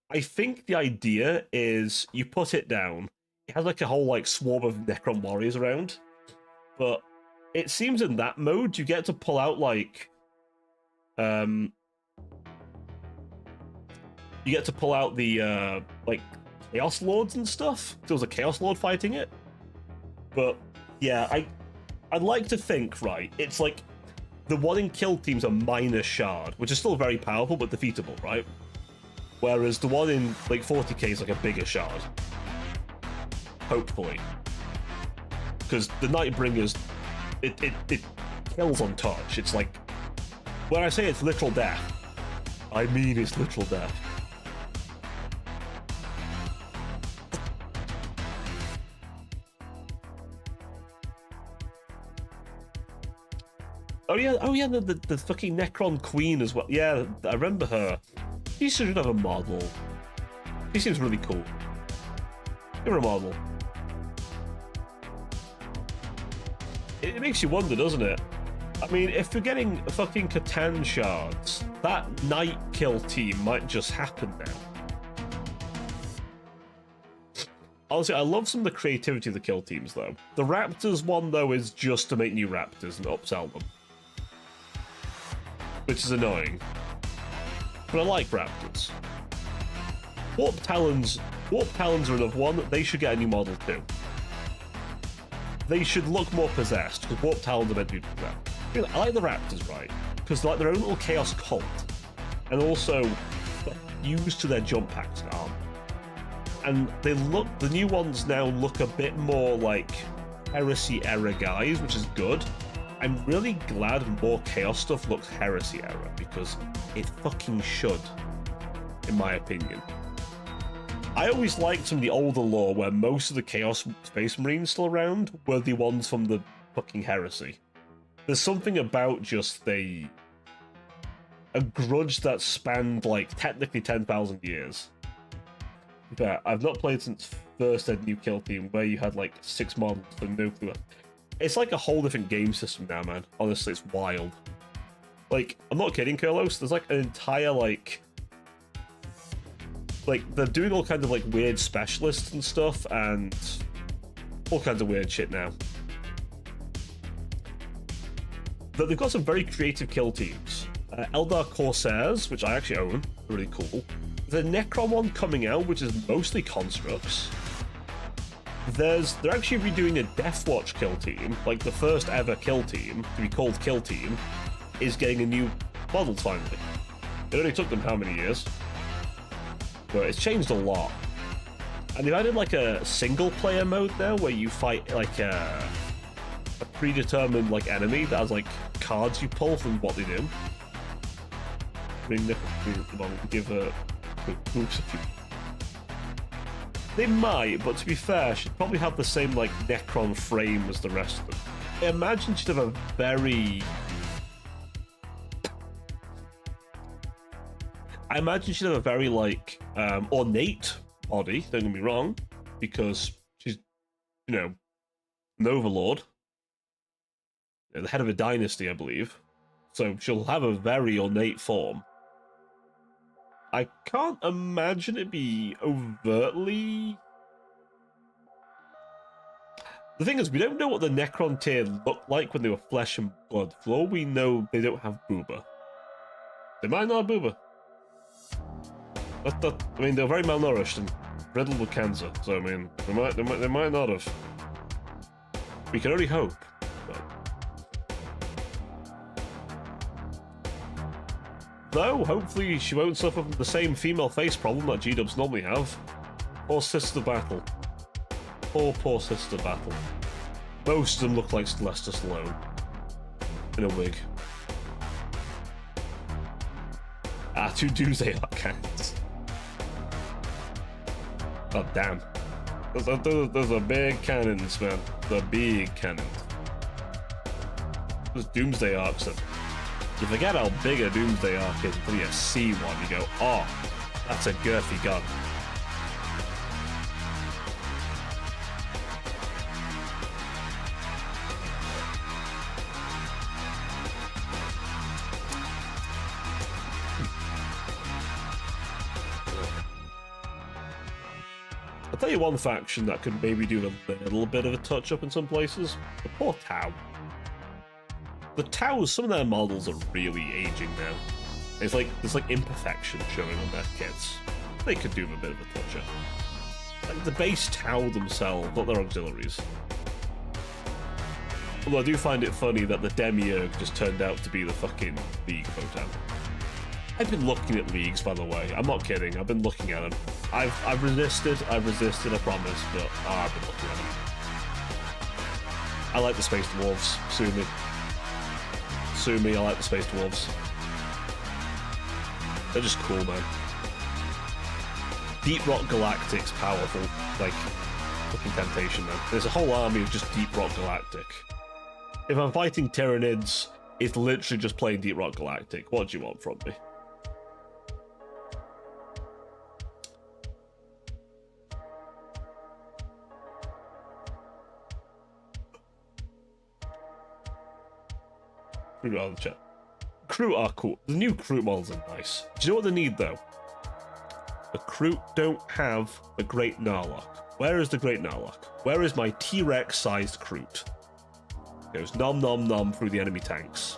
I think the idea is you put it down, it has like a whole like swarm of Necron warriors around, but it seems in that mode you get to pull out like you get to pull out the like Chaos Lords and stuff. There was a Chaos Lord fighting it. But yeah, I'd like to think, right, it's like the one in Kill Team's a minor shard, which is still very powerful but defeatable, right? Whereas the one in like 40k is like a bigger shard. Hopefully. Because the Nightbringers, it kills on touch. It's like, when I say it's literal death, I mean it's literal death. Oh yeah, the fucking Necron Queen as well. Yeah, I remember her. She should have a model. She seems really cool. Give her a model. It makes you wonder, doesn't it? I mean, if we're getting fucking Catan shards, that night kill team might just happen now. Honestly, I love some of the creativity of the kill teams, though. The Raptors one, though, is just to make new Raptors and upsell them. Which is annoying. But I like Raptors. Warp Talons are another one. They should get a new model, too. They should look more possessed, because Warp Talons are meant to do that. You know, I like the Raptors, right? Because they're like their own little Chaos cult. And also, used to their jump packs and armor. And the new ones now look a bit more like Heresy era guys, which is good. I'm really glad more Chaos stuff looks Heresy era, because it fucking should, in my opinion. I always liked some of the older lore where most of the Chaos Space Marines still around were the ones from the fucking Heresy. There's something about just a grudge that spanned, like, technically 10,000 years. But I've not played since First Ed New Kill Team, where you had, like, 6 models for nuclear. It's like a whole different game system now, man. Honestly, it's wild. Like, I'm not kidding, Kurlos. There's, like, an entire, like, they're doing all kinds of, like, weird specialists and stuff, and all kinds of weird shit now. But they've got some very creative kill teams. Eldar Corsairs, which I actually own, really cool. The Necron one coming out, which is mostly constructs. They're actually redoing a Deathwatch kill team, like the first ever kill team to be called Kill Team, is getting a new model finally. It only took them how many years? But it's changed a lot. And they've added like a single player mode now where you fight like a predetermined like enemy that has like cards you pull from what they do. Bring the give a boost. They might, but to be fair, she'd probably have the same like Necron frame as the rest of them. I imagine she'd have a very like ornate body, don't get me wrong, because she's, you know, an overlord, the head of a dynasty, I believe. So she'll have a very ornate form. I can't imagine it be overtly... The thing is, we don't know what the Necron tier looked like when they were flesh and blood. For all we know, they don't have booba. They might not have booba. I mean, they're very malnourished and riddled with cancer, so I mean, they might not have. We can only hope. But... Though, hopefully she won't suffer from the same female face problem that G-dubs normally have. Poor Sister Battle. Poor Sister Battle. Most of them look like Sylvester Stallone. In a wig. Two Doomsday Arc cannons. Oh, damn. Those are big cannons, man. The big cannons. Those Doomsday Arcs are... You forget how big a Doomsday Arc is until you see one. You go, oh, that's a girthy gun. I'll tell you one faction that could maybe do a little bit of a touch-up in some places. The poor Tau. The Taus, some of their models are really aging now. It's like, there's like imperfection showing on their kits. They could do a bit of a touch-up. Like the base Tau themselves, not their auxiliaries. Although I do find it funny that the Demiurge just turned out to be the fucking League Votann. I've been looking at leagues, by the way. I'm not kidding. I've been looking at them. I've resisted, I promise, but I've been looking at them. I like the Space Dwarves. Sue me. Sue me, I like the Space Dwarves. They're just cool, man. Deep Rock Galactic's powerful. Like, fucking temptation, man. There's a whole army of just Deep Rock Galactic. If I'm fighting Tyranids, it's literally just playing Deep Rock Galactic. What do you want from me? Crew out of the chat. Crew are cool. The new Crew models are nice. Do you know what they need, though? The Crew don't have a Great Narlock. Where is the Great Narlock? Where is my T-Rex sized Crew? Goes nom nom nom through the enemy tanks.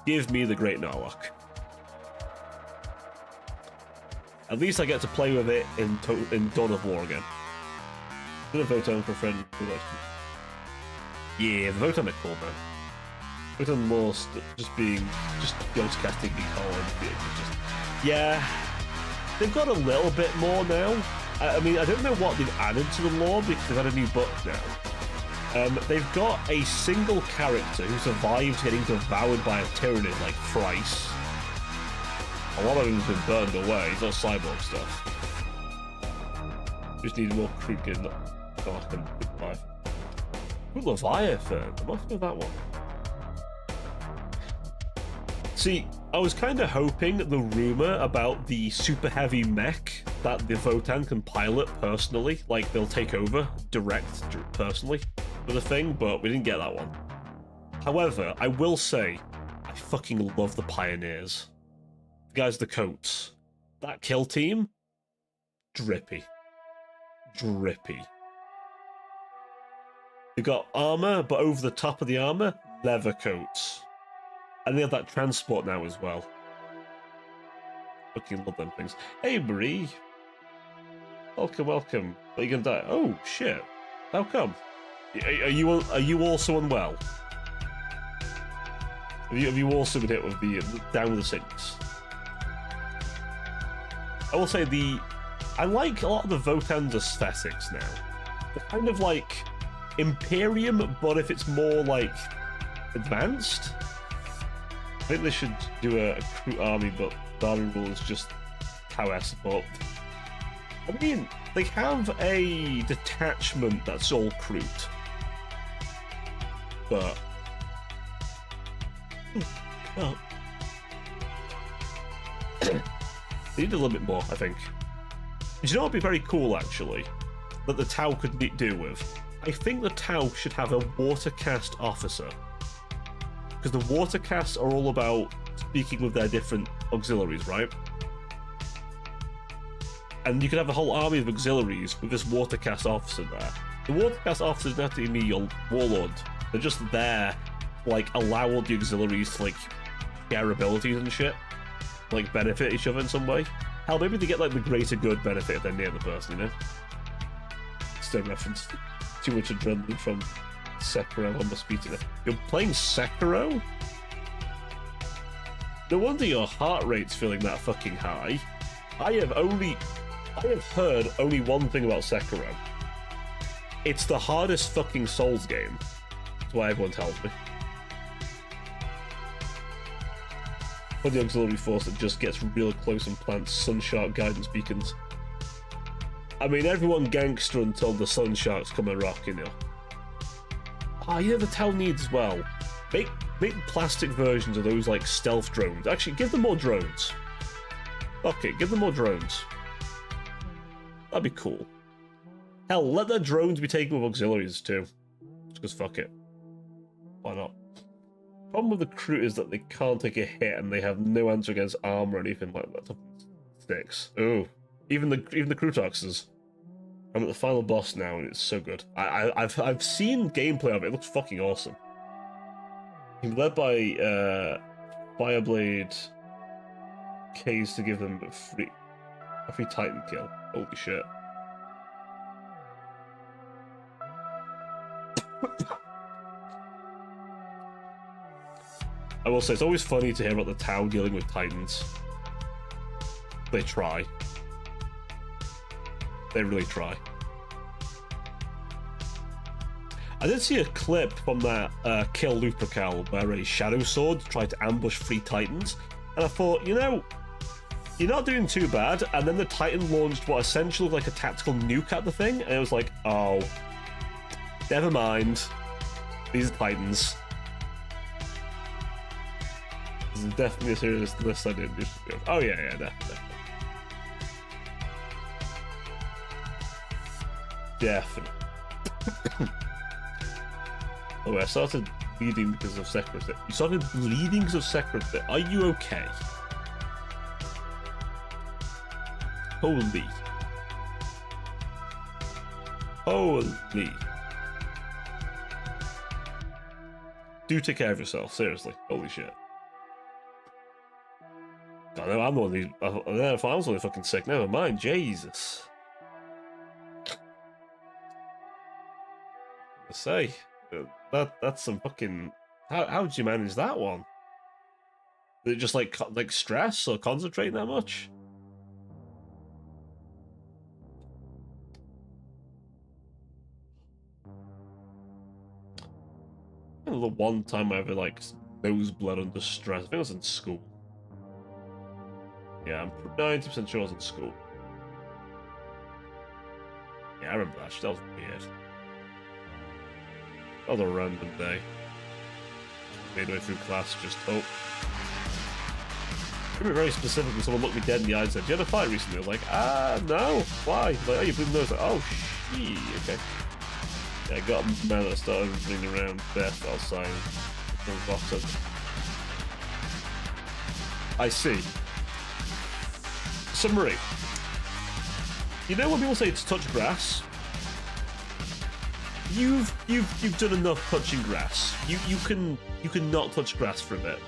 Give me the Great Narlock. At least I get to play with it in Dawn of War again. I'm gonna vote on for a friend. Yeah, the Votann are cool, man. Votann lost just ghost casting Holland. Yeah, theyve got a little bit more now. I mean, I don't know what they've added to the lore because they've had a new book now. They've got a single character who survived getting devoured by a Tyranid like thrice. A lot of him's been burned away. He's not cyborg stuff. Just need more crew getting dark and life. Ooh, Leviathan. I'm off with that one. See, I was kind of hoping the rumor about the super heavy mech that the Votann can pilot personally, like they'll take over direct personally for the thing, but we didn't get that one. However, I will say, I fucking love the Pioneers. The guys, the coats. That kill team, drippy. Drippy. They got armor, but over the top of the armor, leather coats. And they have that transport now as well. Fucking love them things. Hey, Marie. Welcome, welcome. Are you gonna die? Oh, shit. How come? Are you also unwell? Have you also been hit with the down with the sinks? I will say I like a lot of the Votann's aesthetics now. They're kind of like Imperium, but if it's more like advanced. I think they should do a crew army, but the army rule is just power support. I mean, they have a detachment that's all crewed, but oh. They need a little bit more, I think. Do you know what would be very cool, actually, that the Tau could do with? I think the Tau should have a watercast officer. Because the watercasts are all about speaking with their different auxiliaries, right? And you could have a whole army of auxiliaries with this watercast officer there. The watercast officer doesn't have to be your warlord. They're just there to, like, allow all the auxiliaries to, like, share abilities and shit. Like, benefit each other in some way. Hell, maybe they get, like, the greater good benefit if they're near the person, you know? Still reference. Too much adrenaline from Sekiro on the speed today. You're playing Sekiro? No wonder your heart rate's feeling that fucking high. I have heard only one thing about Sekiro. It's the hardest fucking Souls game. That's why everyone tells me. For the auxiliary force that just gets real close and plants Sunshark guidance beacons. I mean, everyone gangster until the Sunsharks come and rock, you know. Ah, you know the Tau needs as well. Make plastic versions of those, like, stealth drones. Actually, give them more drones. Fuck it, give them more drones. That'd be cool. Hell, let their drones be taken with auxiliaries too. Just because fuck it. Why not? Problem with the crew is that they can't take a hit and they have no answer against armor or anything like that. Sticks. Ooh. Even the Crutoxes. I'm at the final boss now and it's so good. I've seen gameplay of it. It looks fucking awesome. He's led by Fireblade K's to give them a free Titan kill. Holy shit. I will say, it's always funny to hear about the town dealing with Titans. They try. They really try. I did see a clip from that Kill Lupercal where a Shadow Sword tried to ambush 3 Titans, and I thought, you know, you're not doing too bad. And then the Titan launched what essentially looked like a tactical nuke at the thing, and it was like, oh, never mind. These are Titans. This is definitely a serious list I did. Oh yeah, definitely. Definitely. Oh, I started bleeding because of Secretary. You started bleeding because of Secretary. Are you okay? Holy. Holy. Do take care of yourself, seriously. Holy shit. I know I'm the one who. I was only fucking sick. Never mind. Jesus. I say. That's some fucking. How did you manage that one? Did it just like stress or concentrating that much? The one time I ever like nose blood under stress. I think it was in school. Yeah, I'm 90% sure I was in school. Yeah, I remember that. That was weird. That was a random day. Midway through class, just hope. I remember very specifically, someone looked me dead in the eye and said, "Did you have a fight recently?" I was like, no. Why? Like, oh, you bleeding nose. Like, oh, shit. Okay. Yeah, I got mad and started running around death outside. I see. Summary. You know when people say to touch grass? You've done enough touching grass. You can not touch grass for a bit.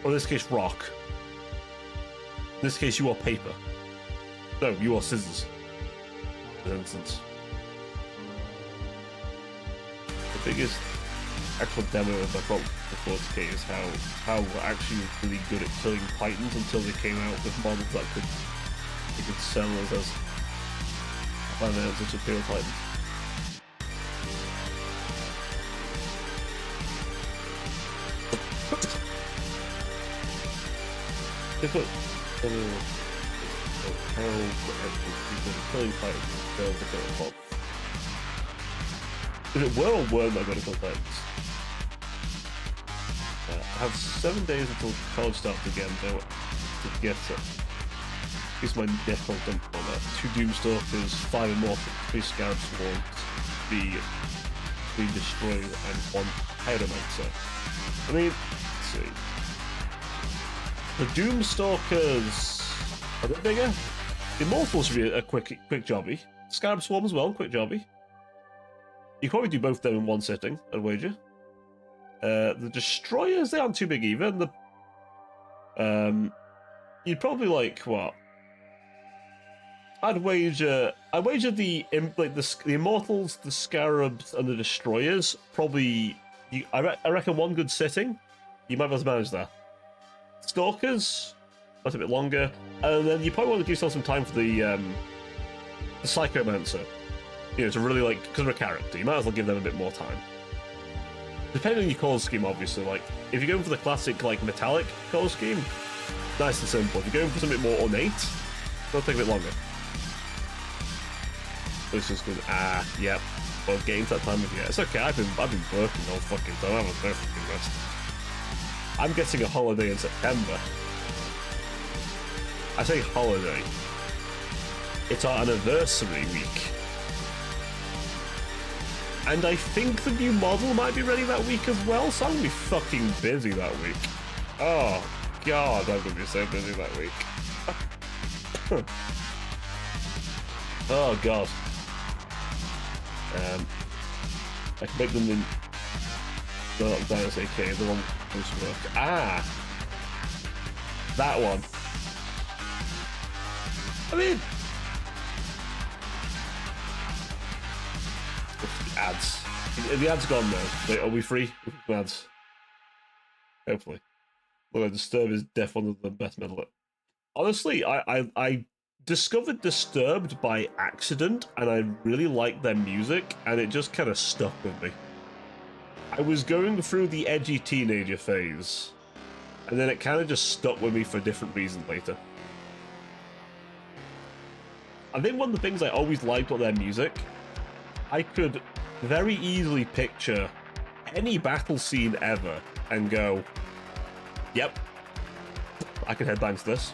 Or in this case, rock. In this case, you are paper. No, you are scissors. For instance. The biggest actual demo of my problem before today is how we're actually really good at killing Titans until they came out with models that could sell us as financial superior Titans. They put how actually killing Titans failed to kill a pop. If it were or weren't not going to kill Titans. I have 7 days until college starts again, though, to get it. Here's my default dump on that. 2 Doomstalkers, 5 Immortals, 3 Scarab Swarms, 3 Destroyers, and 1 Pyromancer. I mean, let's see. The Doomstalkers, are they bigger? The Immortals should be a quick jobby. Scarab Swarm as well, quick jobby. You can probably do both of them in one sitting, I'd wager. The Destroyers, they aren't too big either. You'd probably like what? I'd wager the Immortals, the Scarabs, and the Destroyers. Probably, I reckon one good sitting, you might be able to manage that. Stalkers, that's a bit longer, and then you probably want to give yourself some time for the Psychomancer. You know, to really because of a character, you might as well give them a bit more time. Depending on your colour scheme, obviously. Like, if you're going for the classic, metallic colour scheme, nice and simple. If you're going for something more ornate, it'll take a bit longer. It's just good. Yep. Well, getting to that time of year. It's okay, I've been working all fucking time. I'm no fucking rest. I'm getting a holiday in September. I say holiday. It's our anniversary week. And I think the new model might be ready that week as well, so I'm going to be fucking busy that week. Oh, God, I'm going to be so busy that week. Oh, God. I can make them in Dark Dynasty, okay, the one who's work. That one. I mean... Ads. Are the ads gone now? Wait, are we free from ads? Hopefully. Look, Disturb is definitely one of the best metal. Honestly, I discovered Disturbed by accident, and I really like their music, and it just kind of stuck with me. I was going through the edgy teenager phase, and then it kind of just stuck with me for a different reason later. I think one of the things I always liked about their music, I could very easily picture any battle scene ever and go, yep, I can headbang to this.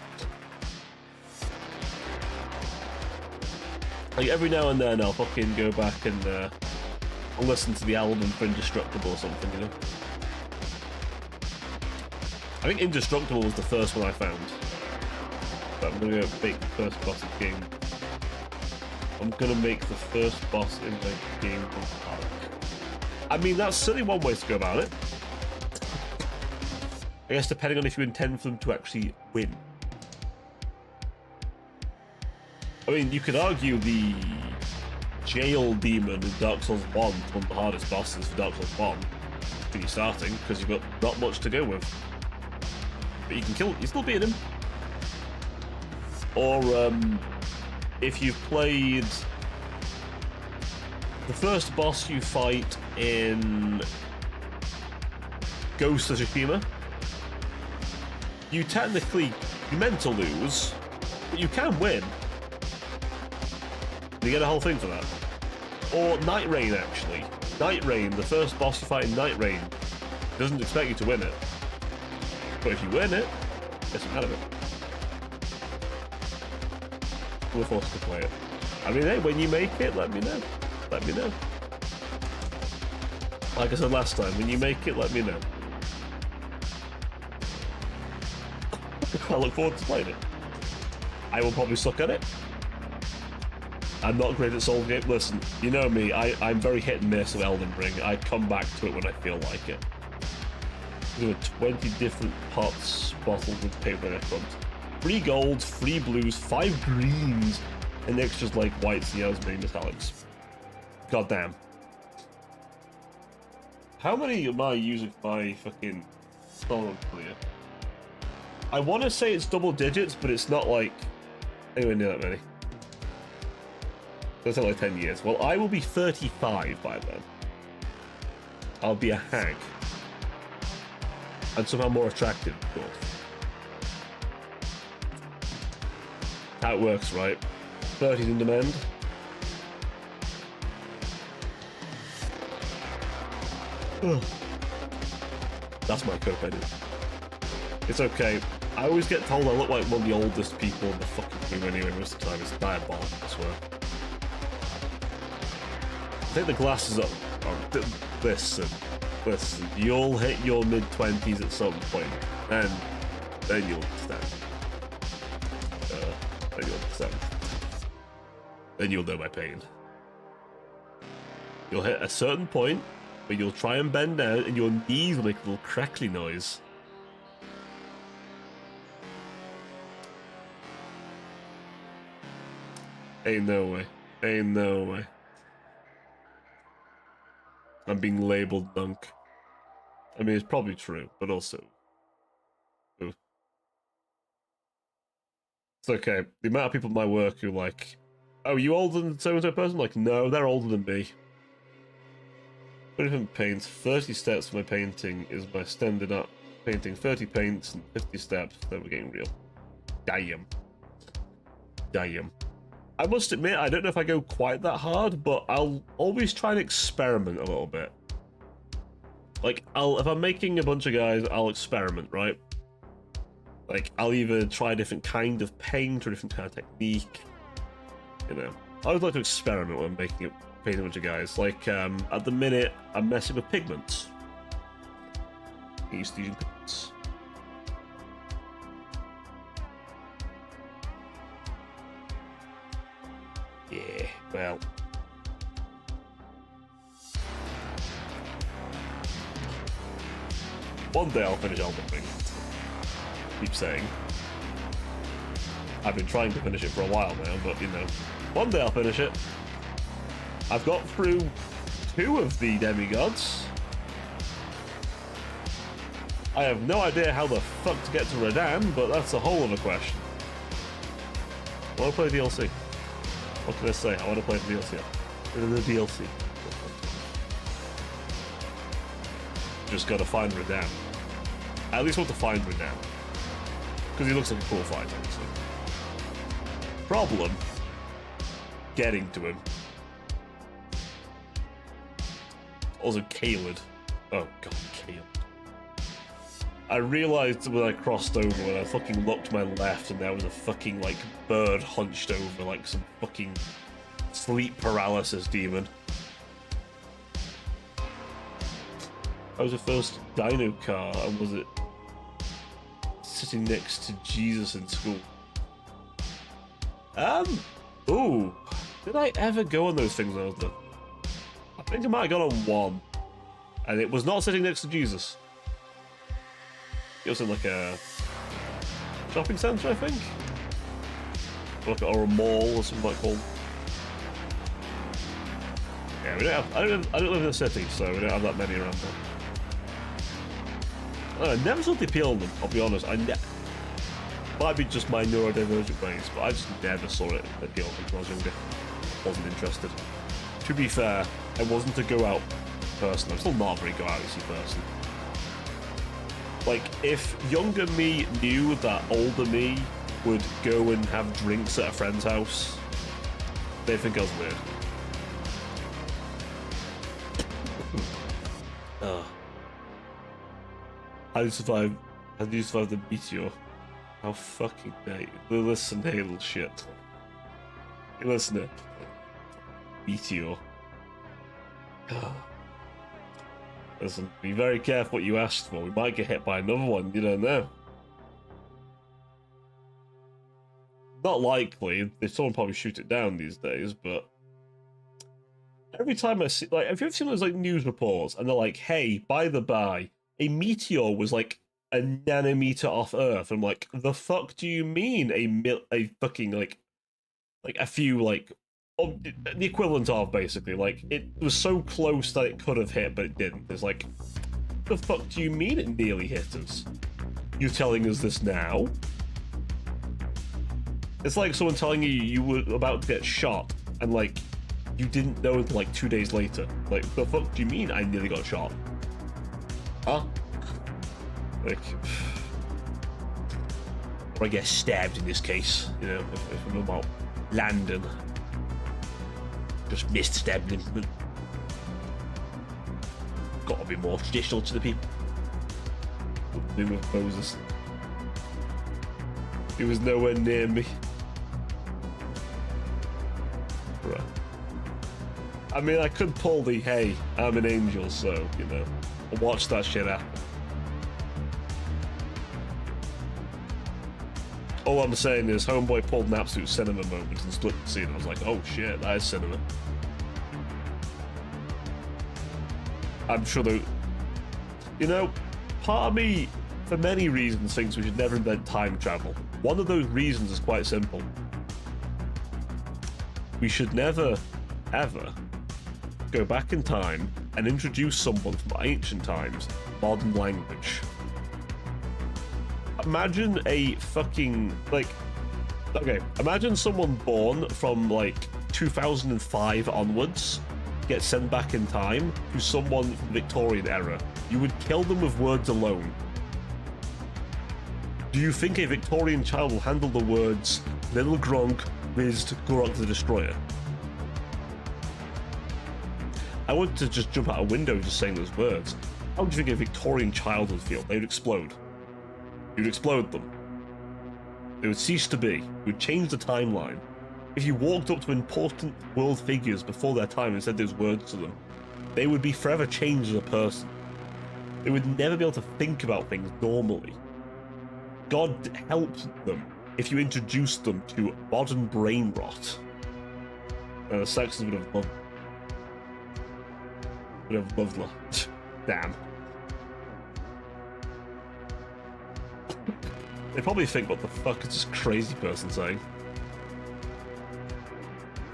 Like, every now and then I'll fucking go back and I'll listen to the album for Indestructible or something, you know? I think Indestructible was the first one I found. But I'm gonna go make the first boss of the game. I'm gonna make the first boss in the game of Ark. I mean, that's certainly one way to go about it. I guess depending on if you intend for them to actually win. I mean, you could argue the Jail Demon in Dark Souls 1 is one of the hardest bosses for Dark Souls 1 when you're starting, because you've got not much to go with. But you can kill, you still beat him. Or, if you've played the first boss you fight in Ghost of Tsushima, you technically, you're meant to lose, but you can win. You get a whole thing for that. Or Night Rain, actually. Night Rain, the first boss you fight in Night Rain, doesn't expect you to win it. But if you win it, get some out of it. We're forced to play it. I mean, hey, when you make it, let me know. Let me know. Like I said last time, when you make it, let me know. I look forward to playing it. I will probably suck at it. I'm not great at Souls games. Listen, you know me, I'm very hit and miss with Elden Ring. I come back to it when I feel like it. There are 20 different pots bottled with paper in front. 3 golds, 3 blues, 5 greens, and extras like whites, yellows, and metallics. Goddamn. How many am I using my fucking solo clear? I want to say it's double digits, but it's not like anywhere near that many. That's like 10 years. Well, I will be 35 by then. I'll be a hag. And somehow more attractive, of course. How it works, right? 30's in demand. That's my co-edit. It's okay. I always get told I look like one of the oldest people in the fucking room anyway most of the time. It's diabolical, I swear. Take the glasses up. Oh, listen. You'll hit your mid-20s at some point, and then you'll understand. Then you'll understand. Then you'll know my pain. You'll hit a certain point where you'll try and bend down, and your knees will make a little crackly noise. Ain't no way. Ain't no way. I'm being labeled dunk. I mean, it's probably true, but also... Ooh. It's okay. The amount of people at my work who like, oh, are you older than so-and-so person? Like, no, they're older than me. 20 paints, 30 steps for my painting is my standing up. Painting 30 paints and 50 steps, then we're getting real. Damn. Damn. I must admit, I don't know if I go quite that hard, but I'll always try and experiment a little bit. Like, if I'm making a bunch of guys, I'll experiment, right? Like, I'll either try a different kind of paint or a different kind of technique. You know, I would like to experiment when I'm painting a bunch of guys. Like, at the minute, I'm messing with pigments. I used to use pigments. Yeah, well. One day I'll finish Elden Ring. Keep saying. I've been trying to finish it for a while now, but you know, one day I'll finish it. I've got through 2 of the demigods. I have no idea how the fuck to get to Radahn, but that's a whole other question. I want to play DLC. What can I say? I want to play the DLC. The DLC. Just gotta find Radahn. I at least want to find Radahn. Because he looks like a cool fight, obviously. Problem. Getting to him. Also, Caelid. Oh god, Caelid. I realized when I crossed over, when I fucking looked to my left, and there was a fucking, like, bird hunched over, like some fucking sleep paralysis demon. That was the first dino car, and was it sitting next to Jesus in school? Ooh. Did I ever go on those things when I was little? I think I might have gone on one. And it was not sitting next to Jesus. It was in like a shopping centre, I think? Or a mall or something like called. Yeah, we don't have, I don't live in a city, so we don't have that many around there. I never saw the appeal of them, I'll be honest. Might be just my neurodivergent ways, but I just never saw it appeal when I was younger. Wasn't interested. To be fair, I wasn't a go out person. I'm still not a very go outy person. Like, if younger me knew that older me would go and have drinks at a friend's house, they'd think I was weird. How do you survive the meteor? How fucking dare you? Listen, hey, little shit. Hey, listen it. Meteor. Listen, be very careful what you asked for. We might get hit by another one, you don't know. Not likely. Someone probably shoot it down these days, but every time I see, like, have you ever seen those like news reports and they're like, hey, by the by, a meteor was like a nanometer off Earth. I'm like, the fuck do you mean a fucking like a few like the equivalent of basically, like, it was so close that it could have hit but it didn't. It's like, the fuck do you mean it nearly hit us? You're telling us this now? It's like someone telling you you were about to get shot and like you didn't know until like 2 days later. Like, the fuck do you mean I nearly got shot? Huh? Like, or I get stabbed in this case, you know, if I'm about Landon. Just missed stabbing him, but gotta be more traditional to the people. Do with Moses. He was nowhere near me. Right. I mean, I could pull the, hey, I'm an angel, so, you know, I'll watch that shit happen. All I'm saying is, Homeboy pulled an absolute cinema moment and split the scene. I was like, oh shit, that is cinema. I'm sure though, you know, part of me, for many reasons, thinks we should never invent time travel. One of those reasons is quite simple. We should never, ever go back in time and introduce someone from ancient times to modern language. Imagine a fucking, like, okay, imagine someone born from, like, 2005 onwards gets sent back in time to someone from the Victorian era. You would kill them with words alone. Do you think a Victorian child will handle the words, Little Gronk, Riz, Gorok the Destroyer? I want to just jump out a window just saying those words. How do you think a Victorian child would feel? They would explode. You'd explode them. They would cease to be. You would change the timeline. If you walked up to important world figures before their time and said those words to them, they would be forever changed as a person. They would never be able to think about things normally. God helped them if you introduced them to modern brain rot. The Saxons would have loved. that. Damn. They probably think, what the fuck is this crazy person saying?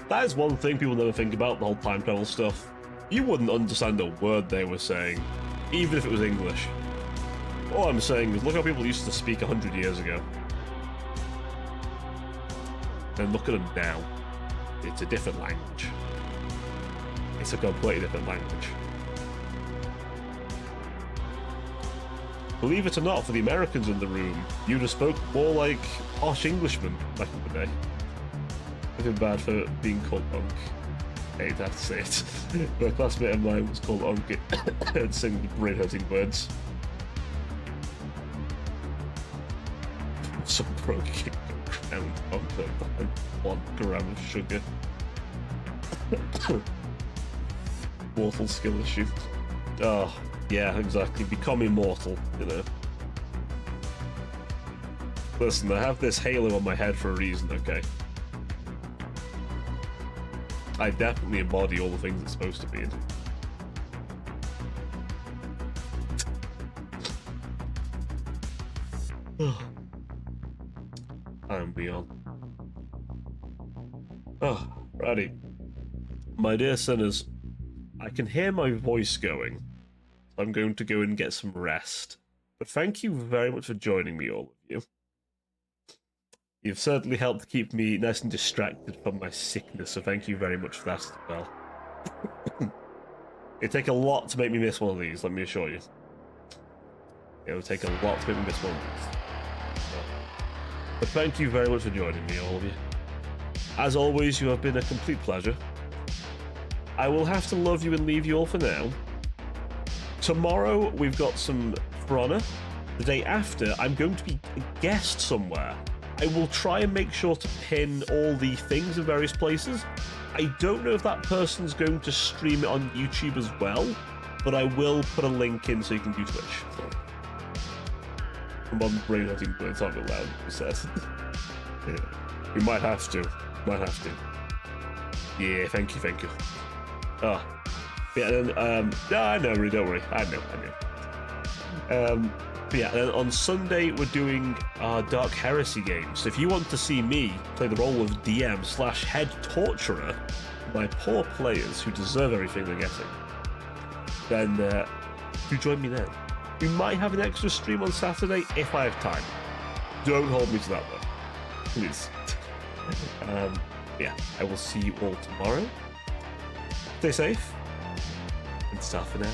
That is one thing people never think about, the whole time travel stuff. You wouldn't understand a word they were saying, even if it was English. All I'm saying is, look how people used to speak 100 years ago. And look at them now. It's a different language. It's a completely different language. Believe it or not, for the Americans in the room, you'd have spoke more like posh Englishmen back in the day. I feel bad for being called Unk. I hate to have to say it. But a classmate of mine was called Unk and singing the brain-hurting words. Some broken ground Unk and 1 gram of sugar. Mortal skill issue. Oh, yeah, exactly. Become immortal, you know. Listen, I have this halo on my head for a reason, okay? I definitely embody all the things it's supposed to be in. I'm beyond. Oh, righty. My dear sinners, I can hear my voice going. So I'm going to go and get some rest. But thank you very much for joining me, all of you. You've certainly helped keep me nice and distracted from my sickness, so thank you very much for that as well. It'd take a lot to make me miss one of these, let me assure you. It would take a lot to make me miss one of these. But thank you very much for joining me, all of you. As always, you have been a complete pleasure. I will have to love you and leave you all for now. Tomorrow, we've got some For Honor. The day after, I'm going to be a guest somewhere. I will try and make sure to pin all the things in various places. I don't know if that person's going to stream it on YouTube as well, but I will put a link in so you can do Twitch. I'm on brain-hurting words, aren't allowed, you said. Yeah. We might have to. Might have to. Yeah, thank you, thank you. Oh. Yeah, then, no, I know, really, don't worry. I know. But yeah, then on Sunday we're doing our Dark Heresy games. So if you want to see me play the role of DM/head torturer, my poor players who deserve everything they're getting, then do join me then. We might have an extra stream on Saturday if I have time. Don't hold me to that though, please. Yeah, I will see you all tomorrow. Stay safe, and stuff for now.